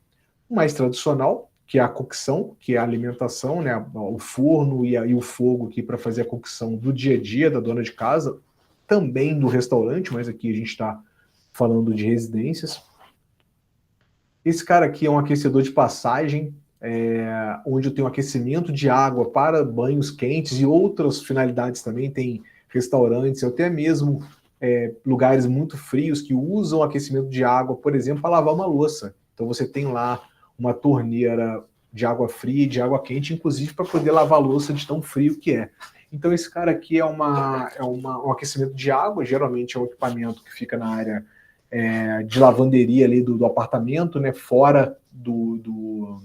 O mais tradicional, que é a cocção, que é a alimentação, né, o forno e o fogo aqui para fazer a cocção do dia a dia da dona de casa, também do restaurante, mas aqui a gente está falando de residências. Esse cara aqui é um aquecedor de passagem, onde eu tenho aquecimento de água para banhos quentes e outras finalidades também. Tem restaurantes, até mesmo lugares muito frios que usam aquecimento de água, por exemplo, para lavar uma louça. Então você tem lá uma torneira de água fria e de água quente, inclusive para poder lavar a louça de tão frio que é. Então esse cara aqui é um aquecimento de água, geralmente é um equipamento que fica na área de lavanderia ali do apartamento, né, fora do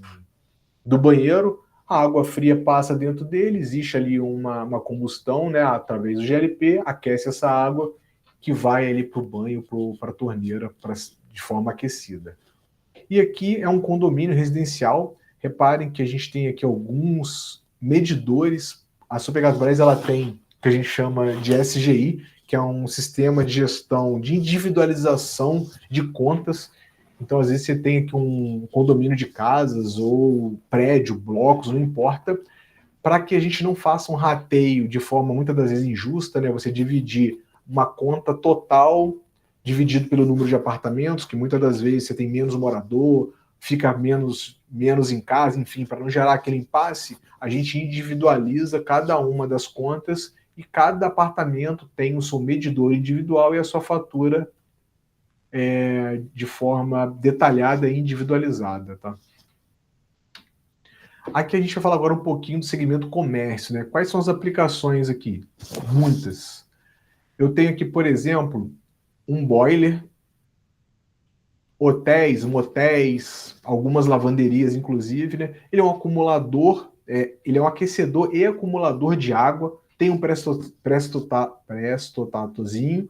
banheiro. a água fria passa dentro dele, existe ali uma combustão, né, através do GLP, aquece essa água que vai ali para o banho, para a torneira, de forma aquecida. E aqui é um condomínio residencial. Reparem que a gente tem aqui alguns medidores. A Supergasbras, ela tem o que a gente chama de SGI, que é um sistema de gestão de individualização de contas. Então, às vezes, você tem aqui um condomínio de casas ou prédio, blocos, não importa, para que a gente não faça um rateio de forma, muitas das vezes, injusta, né? Você dividir uma conta total dividido pelo número de apartamentos, que muitas das vezes você tem menos morador, fica menos em casa, enfim, para não gerar aquele impasse, a gente individualiza cada uma das contas e cada apartamento tem o seu medidor individual e a sua fatura de forma detalhada e individualizada, tá? Aqui a gente vai falar agora um pouquinho do segmento comércio, né? Quais são as aplicações aqui? Muitas. Eu tenho aqui, por exemplo, um boiler, hotéis, motéis, algumas lavanderias, inclusive, né? Ele é um acumulador, ele é um aquecedor e acumulador de água, tem um prestotatozinho,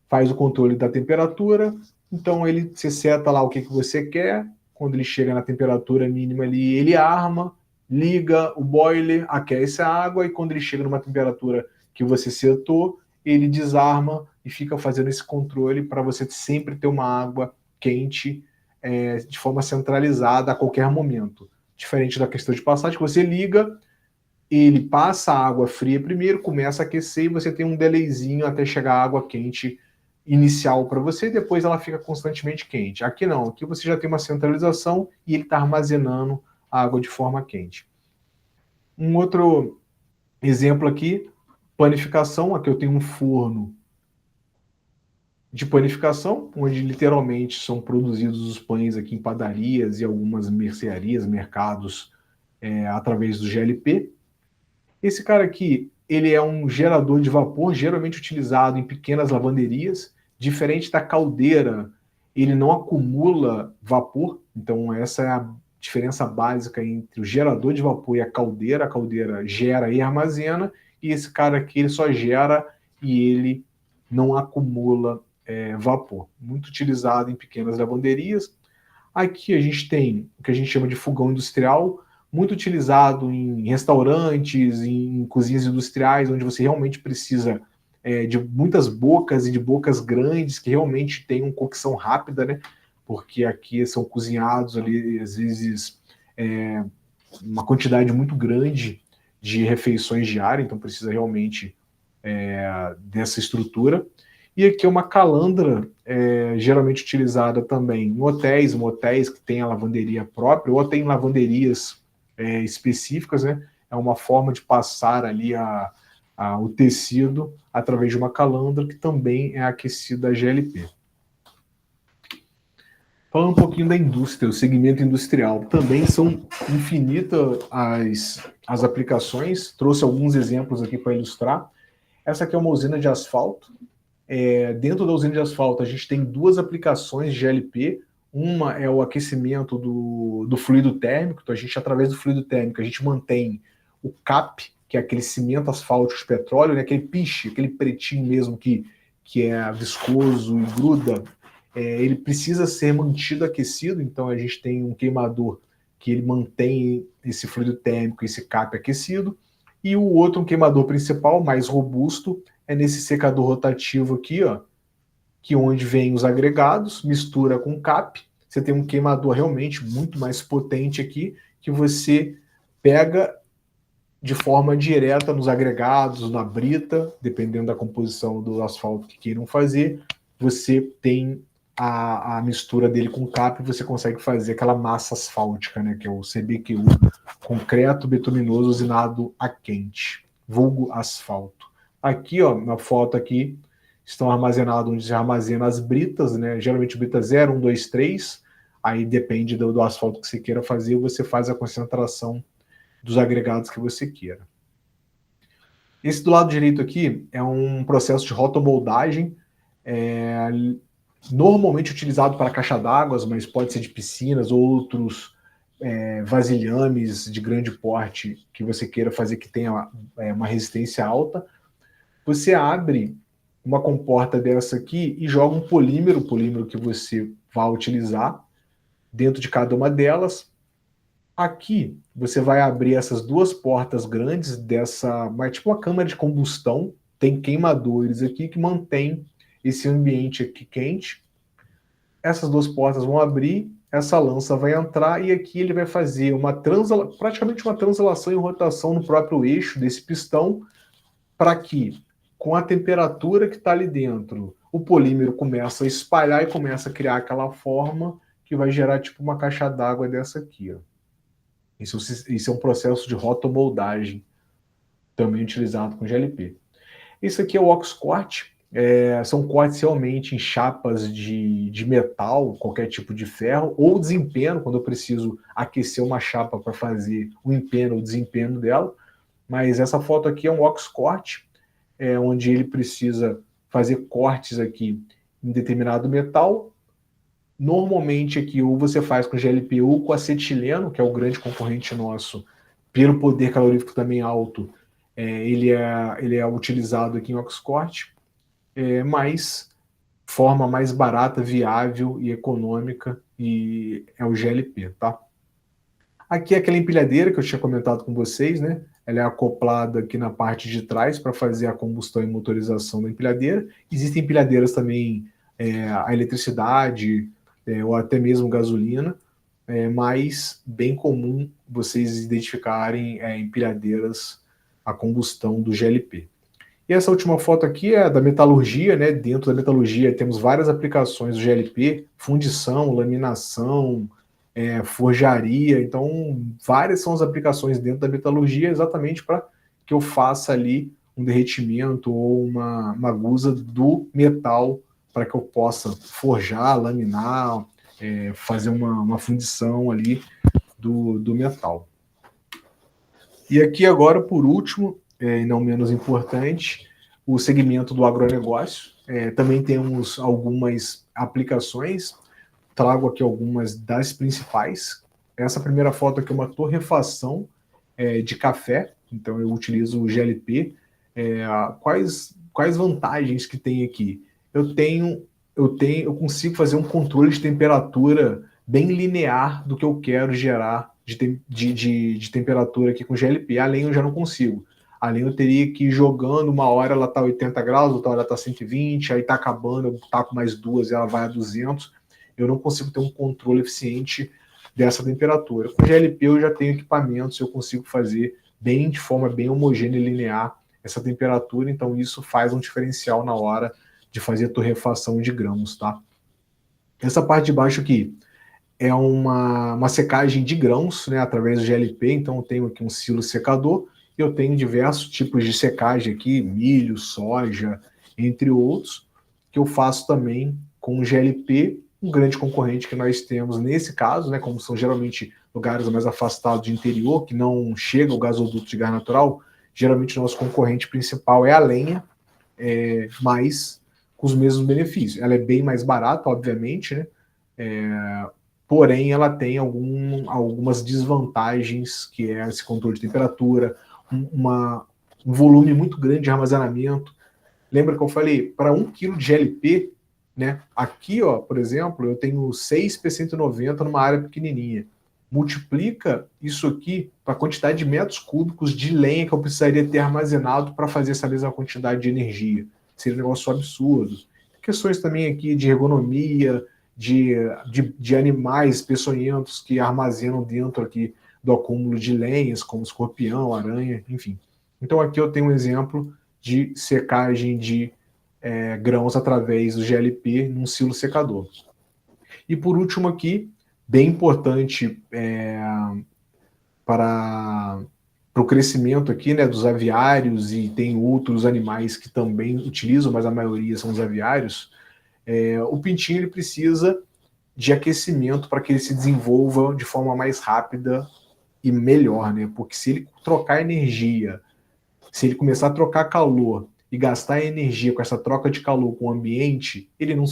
faz o controle da temperatura, então você seta lá o que você quer, quando ele chega na temperatura mínima ali, ele arma, liga o boiler, aquece a água, e quando ele chega numa temperatura que você setou, ele desarma e fica fazendo esse controle para você sempre ter uma água quente de forma centralizada a qualquer momento. Diferente da questão de passagem, que você liga, ele passa a água fria primeiro, começa a aquecer e você tem um delayzinho até chegar a água quente inicial para você e depois ela fica constantemente quente. Aqui não, aqui você já tem uma centralização e ele está armazenando a água de forma quente. Um outro exemplo aqui, panificação. Aqui eu tenho um forno de panificação, onde literalmente são produzidos os pães aqui em padarias e algumas mercearias, mercados, através do GLP. Esse cara aqui, ele é um gerador de vapor, geralmente utilizado em pequenas lavanderias, diferente da caldeira, ele não acumula vapor, então essa é a diferença básica entre o gerador de vapor e a caldeira gera e armazena, e esse cara aqui ele só gera e ele não acumula vapor. Muito utilizado em pequenas lavanderias. Aqui a gente tem o que a gente chama de fogão industrial, muito utilizado em restaurantes, em cozinhas industriais, onde você realmente precisa de muitas bocas e de bocas grandes, que realmente tem uma cocção rápida, né? Porque aqui são cozinhados ali, às vezes, uma quantidade muito grande de refeições diárias, então precisa realmente dessa estrutura. E aqui é uma calandra, geralmente utilizada também em hotéis, motéis que tem a lavanderia própria, ou até em lavanderias específicas, né? É uma forma de passar ali o tecido através de uma calandra que também é aquecida a GLP. Falando um pouquinho da indústria, o segmento industrial, também são infinitas as aplicações, trouxe alguns exemplos aqui para ilustrar. Essa aqui é uma usina de asfalto. Dentro da usina de asfalto a gente tem duas aplicações de GLP. Uma é o aquecimento do fluido térmico, então a gente, através do fluido térmico, a gente mantém o CAP, que é aquele cimento asfáltico de petróleo, né, aquele piche, aquele pretinho mesmo que é viscoso e gruda, ele precisa ser mantido aquecido, então a gente tem um queimador que ele mantém esse fluido térmico, esse CAP aquecido, e o outro, um queimador principal, mais robusto, é nesse secador rotativo aqui, ó, que onde vem os agregados, mistura com CAP, você tem um queimador realmente muito mais potente aqui, que você pega de forma direta nos agregados, na brita, dependendo da composição do asfalto que queiram fazer, você tem a mistura dele com CAP e você consegue fazer aquela massa asfáltica, né, que é o CBQU, concreto bituminoso usinado a quente, vulgo asfalto. Aqui, ó, na foto aqui, estão armazenados onde se armazena as britas, né? Geralmente brita 0, 1, 2, 3, aí depende do asfalto que você queira fazer, você faz a concentração dos agregados que você queira. Esse do lado direito aqui é um processo de rotomoldagem, normalmente utilizado para caixa d'água, mas pode ser de piscinas ou outros vasilhames de grande porte que você queira fazer que tenha uma resistência alta, você abre uma comporta dessa aqui e joga um polímero, o polímero que você vai utilizar, dentro de cada uma delas. Aqui, você vai abrir essas duas portas grandes tipo uma câmara de combustão, tem queimadores aqui que mantém esse ambiente aqui quente. Essas duas portas vão abrir, essa lança vai entrar e aqui ele vai fazer praticamente uma translação e rotação no próprio eixo desse pistão, para que, com a temperatura que está ali dentro, o polímero começa a espalhar e começa a criar aquela forma que vai gerar tipo uma caixa d'água dessa aqui, ó. Isso é um processo de rotomoldagem, também utilizado com GLP. Isso aqui é o ox-corte, são cortes realmente em chapas de metal, qualquer tipo de ferro, ou desempenho, quando eu preciso aquecer uma chapa para fazer o empeno, o desempenho dela. Mas essa foto aqui é um ox-corte, onde ele precisa fazer cortes aqui em determinado metal. Normalmente aqui ou você faz com GLP ou com acetileno, que é o grande concorrente nosso, pelo poder calorífico também alto, ele é utilizado aqui em ox-corte, mas forma mais barata, viável e econômica, e é o GLP, tá? Aqui é aquela empilhadeira que eu tinha comentado com vocês, né? Ela é acoplada aqui na parte de trás para fazer a combustão e motorização da empilhadeira. Existem empilhadeiras também a eletricidade, ou até mesmo gasolina, mas bem comum vocês identificarem empilhadeiras a combustão do GLP. E essa última foto aqui é da metalurgia, né? Dentro da metalurgia temos várias aplicações do GLP, fundição, laminação, forjaria, então várias são as aplicações dentro da metalurgia, exatamente para que eu faça ali um derretimento ou uma gusa do metal, para que eu possa forjar, laminar, fazer uma fundição ali do metal. E aqui agora, por último, e não menos importante, o segmento do agronegócio. Também temos algumas aplicações, trago aqui algumas das principais. Essa primeira foto aqui é uma torrefação de café, então eu utilizo o GLP. Quais vantagens que tem aqui? Eu consigo fazer um controle de temperatura bem linear do que eu quero gerar de temperatura aqui com GLP. Além eu já não consigo. Além eu teria que ir jogando, uma hora ela está 80 graus, outra hora está 120, aí está acabando, eu taco mais duas e ela vai a 200. Eu não consigo ter um controle eficiente dessa temperatura. Com GLP eu já tenho equipamentos, eu consigo fazer de forma bem homogênea e linear essa temperatura, então isso faz um diferencial na hora de fazer torrefação de grãos, tá? Essa parte de baixo aqui é uma secagem de grãos, né, através do GLP, então eu tenho aqui um silo secador, e eu tenho diversos tipos de secagem aqui, milho, soja, entre outros, que eu faço também com o GLP, um grande concorrente que nós temos nesse caso, né, como são geralmente lugares mais afastados de interior, que não chega o gasoduto de gás natural, geralmente o nosso concorrente principal é a lenha, mas com os mesmos benefícios. Ela é bem mais barata, obviamente, né, porém ela tem algumas desvantagens, que é esse controle de temperatura, um volume muito grande de armazenamento. Lembra que eu falei, para 1 kg de GLP, né, aqui, ó, por exemplo, eu tenho 6 P190 numa área pequenininha. Multiplica isso aqui para a quantidade de metros cúbicos de lenha que eu precisaria ter armazenado para fazer essa mesma quantidade de energia. Seria um negócio absurdo. Questões também aqui de ergonomia, de animais peçonhentos que armazenam dentro aqui do acúmulo de lenhas, como escorpião, aranha, enfim. Então aqui eu tenho um exemplo de secagem de grãos através do GLP num silo secador. E por último aqui, bem importante para o crescimento aqui, né, dos aviários, e tem outros animais que também utilizam, mas a maioria são os aviários, o pintinho ele precisa de aquecimento para que ele se desenvolva de forma mais rápida e melhor, né? Porque se ele trocar energia, se ele começar a trocar calor e gastar energia com essa troca de calor com o ambiente, ele não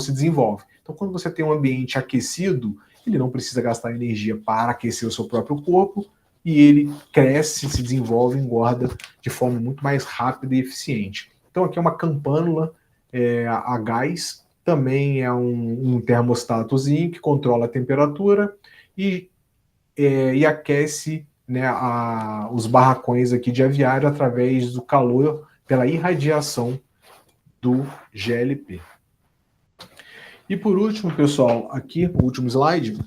se desenvolve. Então, quando você tem um ambiente aquecido, ele não precisa gastar energia para aquecer o seu próprio corpo, e ele cresce, se desenvolve, engorda de forma muito mais rápida e eficiente. Então aqui é uma campânula a gás, também é um termostatozinho que controla a temperatura e aquece, né, os barracões aqui de aviário através do calor pela irradiação do GLP. E por último, pessoal, aqui o último slide,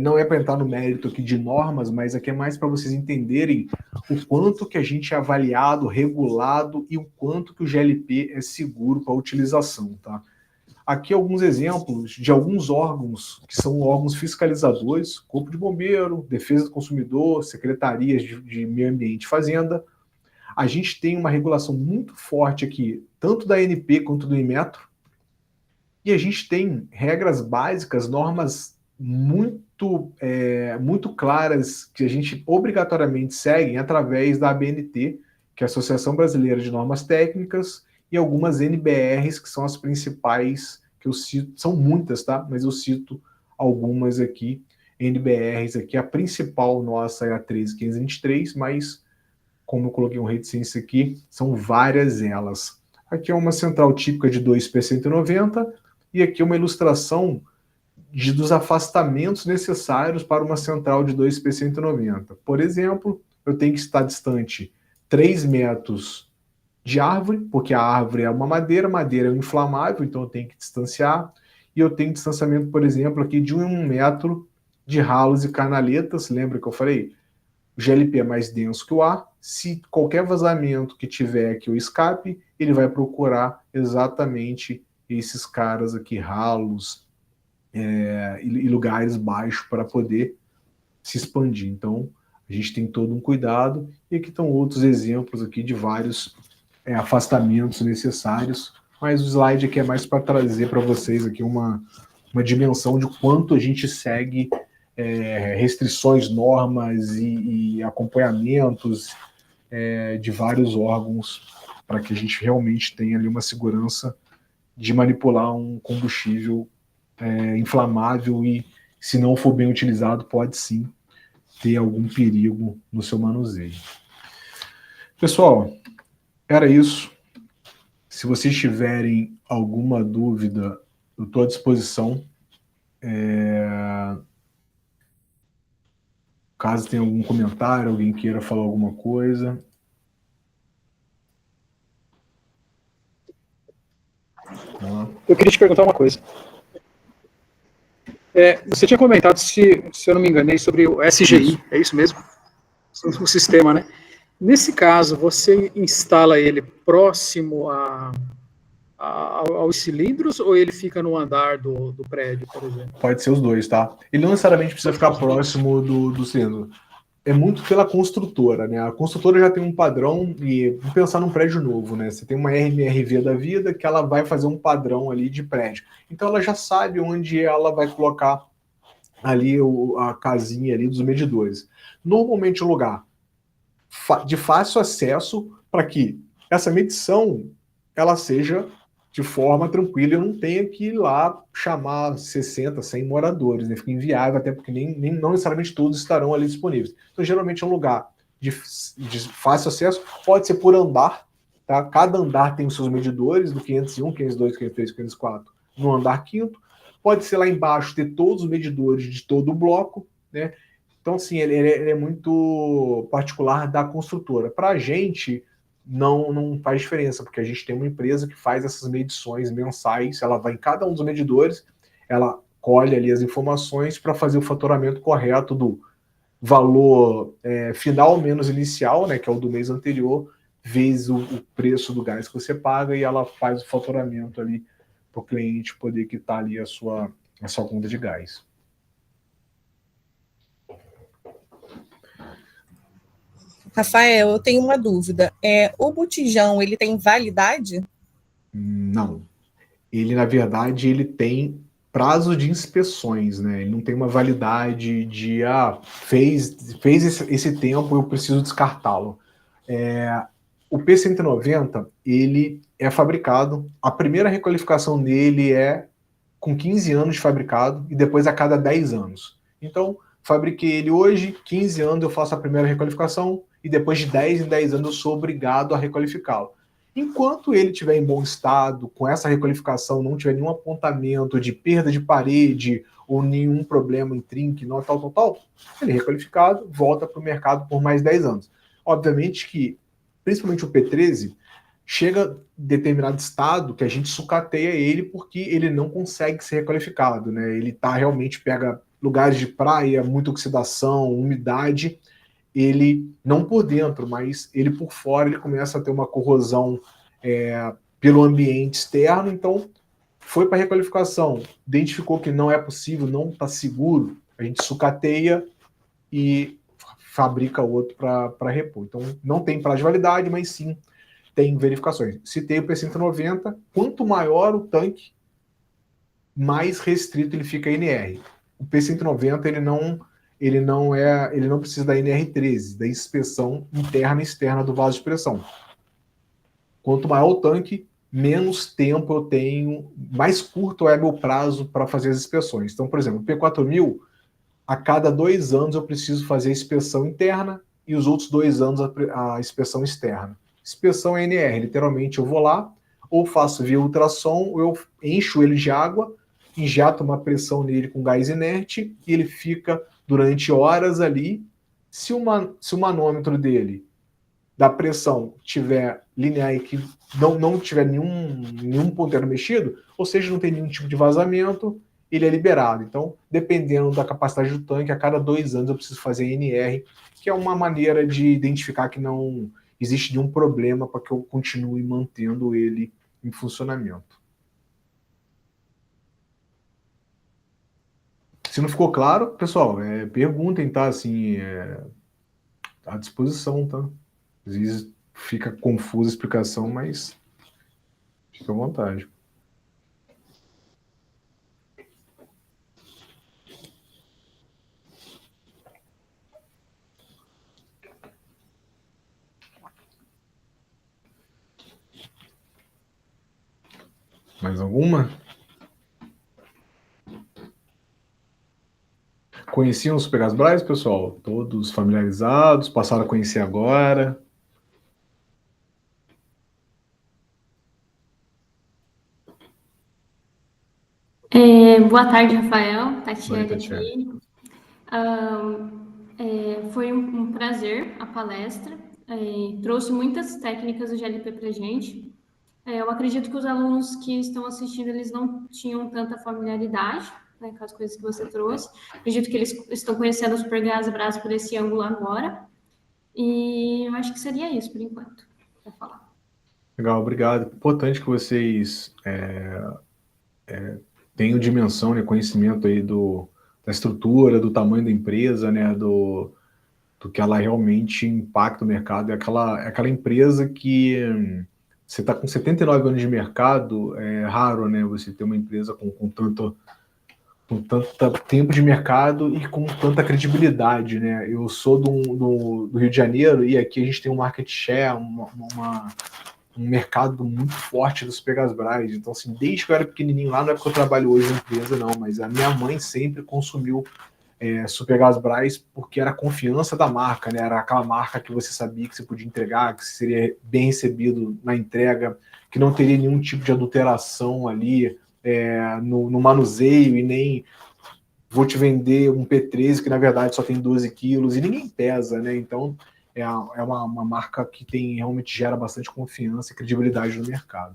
não é para entrar no mérito aqui de normas, mas aqui é mais para vocês entenderem o quanto que a gente é avaliado, regulado e o quanto que o GLP é seguro para a utilização, tá? Aqui alguns exemplos de alguns órgãos que são órgãos fiscalizadores: Corpo de Bombeiro, Defesa do Consumidor, Secretarias de Meio Ambiente e Fazenda. A gente tem uma regulação muito forte aqui, tanto da ANP quanto do Inmetro, e a gente tem regras básicas, normas muito claras que a gente obrigatoriamente segue através da ABNT, que é a Associação Brasileira de Normas Técnicas, e algumas NBRs, que são as principais, que eu cito, são muitas, tá? Mas eu cito algumas aqui, NBRs aqui, a principal nossa é a 13523, mas como eu coloquei um reticência aqui, são várias elas. Aqui é uma central típica de 2P190, e aqui é uma ilustração dos afastamentos necessários para uma central de 2P190. Por exemplo, eu tenho que estar distante 3 metros de árvore, porque a árvore é uma madeira é um inflamável, então eu tenho que distanciar, e eu tenho distanciamento, por exemplo, aqui de 1 metro de ralos e canaletas. Lembra que eu falei? O GLP é mais denso que o ar, se qualquer vazamento que tiver aqui o escape, ele vai procurar exatamente esses caras aqui, ralos e lugares baixos para poder se expandir. Então, a gente tem todo um cuidado, e aqui estão outros exemplos aqui de vários afastamentos necessários, mas o slide aqui é mais para trazer para vocês aqui uma dimensão de quanto a gente segue restrições, normas e acompanhamentos de vários órgãos, para que a gente realmente tenha ali uma segurança de manipular um combustível inflamável e, se não for bem utilizado, pode sim ter algum perigo no seu manuseio. Pessoal, era isso. Se vocês tiverem alguma dúvida, eu estou à disposição. Caso tenha algum comentário, alguém queira falar alguma coisa. Eu queria te perguntar uma coisa. Você tinha comentado, se eu não me enganei, sobre o SGI, é isso mesmo? O sistema, né? Nesse caso, você instala ele próximo aos cilindros, ou ele fica no andar do prédio, por exemplo? Pode ser os dois, tá? Ele não necessariamente precisa ficar próximo do cilindro. É muito pela construtora, né? A construtora já tem um padrão, e vamos pensar num prédio novo, né? Você tem uma RMRV da vida que ela vai fazer um padrão ali de prédio. Então ela já sabe onde ela vai colocar ali a casinha ali dos medidores. Normalmente o lugar de fácil acesso, para que essa medição ela seja de forma tranquila, eu não tenha que ir lá chamar 60, 100 moradores, né? Fica inviável, até porque não necessariamente todos estarão ali disponíveis. Então, geralmente é um lugar de fácil acesso, pode ser por andar, tá? Cada andar tem os seus medidores, do 501, 502, 503, 504, no andar quinto. Pode ser lá embaixo, ter todos os medidores de todo o bloco, né? Então, assim, ele é muito particular da construtora. Para a gente, não faz diferença, porque a gente tem uma empresa que faz essas medições mensais, ela vai em cada um dos medidores, ela colhe ali as informações para fazer o faturamento correto do valor final menos inicial, né, que é o do mês anterior, vezes o preço do gás que você paga, e ela faz o faturamento ali para o cliente poder quitar ali a sua conta de gás. Rafael, eu tenho uma dúvida. O botijão, ele tem validade? Não. Ele, na verdade, ele tem prazo de inspeções, né? Ele não tem uma validade de fez esse tempo, eu preciso descartá-lo. O P190, ele é fabricado, a primeira requalificação dele é com 15 anos de fabricado e depois a cada 10 anos. Então, fabriquei ele hoje, 15 anos eu faço a primeira requalificação e depois de 10 em 10 anos eu sou obrigado a requalificá-lo. Enquanto ele estiver em bom estado, com essa requalificação, não tiver nenhum apontamento de perda de parede ou nenhum problema em trinque, não, tal, ele é requalificado, volta para o mercado por mais 10 anos. Obviamente que, principalmente o P13, chega em determinado estado que a gente sucateia ele porque ele não consegue ser requalificado, né? Ele realmente pega lugares de praia, muita oxidação, umidade, ele não por dentro, mas ele por fora, ele começa a ter uma corrosão pelo ambiente externo, então foi para requalificação, identificou que não é possível, não está seguro, a gente sucateia e fabrica outro para repor. Então não tem prazo de validade, mas sim tem verificações. Citei o P190, quanto maior o tanque, mais restrito ele fica a NR. O P190 ele não precisa da NR13, da inspeção interna e externa do vaso de pressão. Quanto maior o tanque, menos tempo eu tenho, mais curto é meu prazo para fazer as inspeções. Então, por exemplo, o P4000, a cada 2 anos eu preciso fazer a inspeção interna e os outros 2 anos a inspeção externa. Inspeção NR, literalmente eu vou lá, ou faço via ultrassom, ou eu encho ele de água, injeto uma pressão nele com gás inerte e ele fica durante horas ali. Se o manômetro dele, da pressão, tiver linear e que não tiver nenhum ponteiro mexido, ou seja, não tem nenhum tipo de vazamento, ele é liberado. Então, dependendo da capacidade do tanque, a cada 2 anos eu preciso fazer NR, que é uma maneira de identificar que não existe nenhum problema para que eu continue mantendo ele em funcionamento. Se não ficou claro, pessoal, perguntem, tá? Assim, à disposição, tá? Às vezes fica confusa a explicação, mas fica à vontade. Mais alguma? Conheciam os Pegasbras, pessoal? Todos familiarizados? Passaram a conhecer agora? Boa tarde, Rafael. Tatiana Tatiana. aqui. Foi um prazer a palestra. Trouxe muitas técnicas do GLP para a gente. Eu acredito que os alunos que estão assistindo, eles não tinham tanta familiaridade, né, com as coisas que você trouxe. Acredito que eles estão conhecendo o Supergasbras por esse ângulo agora. E eu acho que seria isso, por enquanto, para falar. Legal, obrigado. Importante que vocês tenham dimensão, né, conhecimento aí da estrutura, do tamanho da empresa, né, do que ela realmente impacta o mercado. É aquela empresa que você está com 79 anos de mercado, é raro, né, você ter uma empresa com tanto tempo de mercado e com tanta credibilidade, né? Eu sou do Rio de Janeiro e aqui a gente tem um market share, um mercado muito forte dos Pegasbras. Então, assim, desde que eu era pequenininho lá, não é porque eu trabalho hoje na empresa, não, mas a minha mãe sempre consumiu Supergasbras porque era a confiança da marca, né? Era aquela marca que você sabia que você podia entregar, que você seria bem recebido na entrega, que não teria nenhum tipo de adulteração ali no manuseio e nem vou te vender um P13 que na verdade só tem 12 quilos e ninguém pesa, né? Então é uma marca que realmente gera bastante confiança e credibilidade no mercado.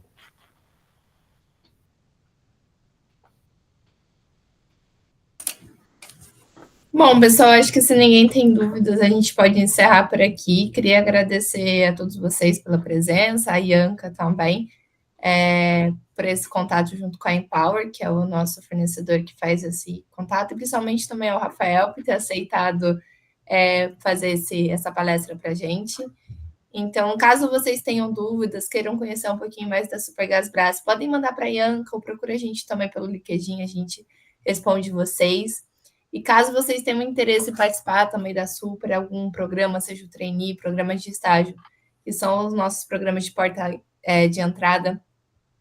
Bom, pessoal, acho que se ninguém tem dúvidas, a gente pode encerrar por aqui. Queria agradecer a todos vocês pela presença, a Ianca também, por esse contato junto com a Empower, que é o nosso fornecedor que faz esse contato, e principalmente também ao Rafael, por ter aceitado fazer essa palestra para a gente. Então, caso vocês tenham dúvidas, queiram conhecer um pouquinho mais da Supergasbras, podem mandar para a Ianca ou procura a gente também pelo LinkedIn, a gente responde vocês. E caso vocês tenham interesse em participar também da Super, algum programa, seja o trainee, programas de estágio, que são os nossos programas de porta de entrada,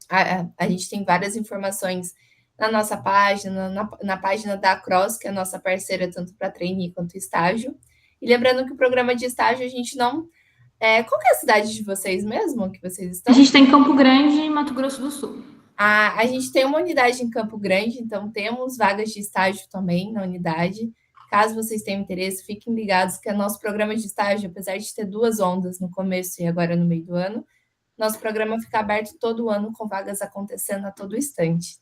a gente tem várias informações na nossa página, na página da Cross, que é a nossa parceira tanto para trainee quanto estágio. E lembrando que o programa de estágio a gente não... qual que é a cidade de vocês mesmo, que vocês estão? A gente está em Campo Grande, em Mato Grosso do Sul. A gente tem uma unidade em Campo Grande, então temos vagas de estágio também na unidade. Caso vocês tenham interesse, fiquem ligados que o nosso programa de estágio, apesar de ter 2 ondas no começo e agora no meio do ano, nosso programa fica aberto todo ano com vagas acontecendo a todo instante.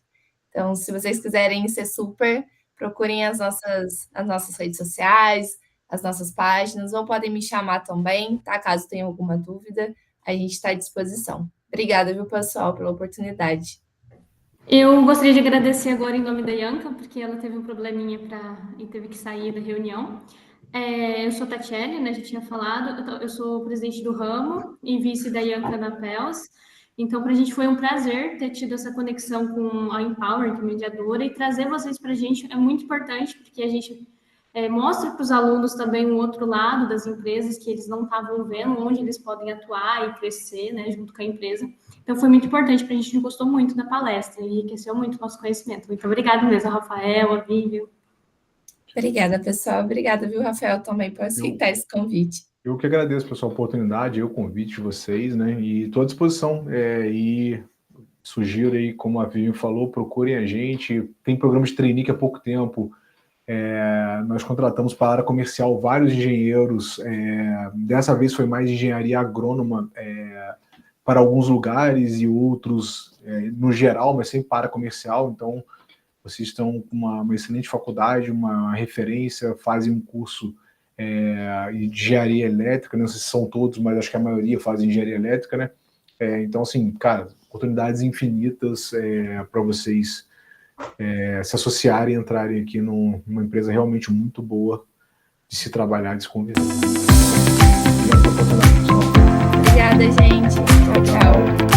Então, se vocês quiserem ser super, procurem as nossas redes sociais, as nossas páginas, ou podem me chamar também, tá? Caso tenham alguma dúvida, a gente está à disposição. Obrigada, viu, pessoal, pela oportunidade. Eu gostaria de agradecer agora em nome da Ianca, porque ela teve um probleminha e teve que sair da reunião. Eu sou Tatiele, né, já tinha falado, eu sou presidente do ramo e vice da Ianca na PELS. Então, para a gente foi um prazer ter tido essa conexão com a Empower, que é mediadora, e trazer vocês para a gente é muito importante, porque a gente mostra para os alunos também um outro lado das empresas que eles não estavam vendo, onde eles podem atuar e crescer, né, junto com a empresa. Então, foi muito importante para a gente, gostou muito da palestra, enriqueceu muito o nosso conhecimento. Muito obrigada mesmo, a Rafael, a Vivian. Obrigada, pessoal. Obrigada, viu, Rafael, também por aceitar esse convite. Eu que agradeço, pessoal, a oportunidade, o convite de vocês, né? E estou à disposição. E sugiro aí, como a Vivian falou, procurem a gente. Tem programa de trainee que há pouco tempo nós contratamos para a área comercial vários engenheiros. Dessa vez foi mais engenharia agrônoma para alguns lugares e outros no geral, mas sempre para a área comercial. Então, vocês estão com uma excelente faculdade, uma referência, fazem um curso de engenharia elétrica, não sei se são todos, mas acho que a maioria fazem engenharia elétrica, né? Então, assim, cara, oportunidades infinitas para vocês se associarem e entrarem aqui numa empresa realmente muito boa de se trabalhar, de se conviver. Obrigada, gente. Tchau, tchau.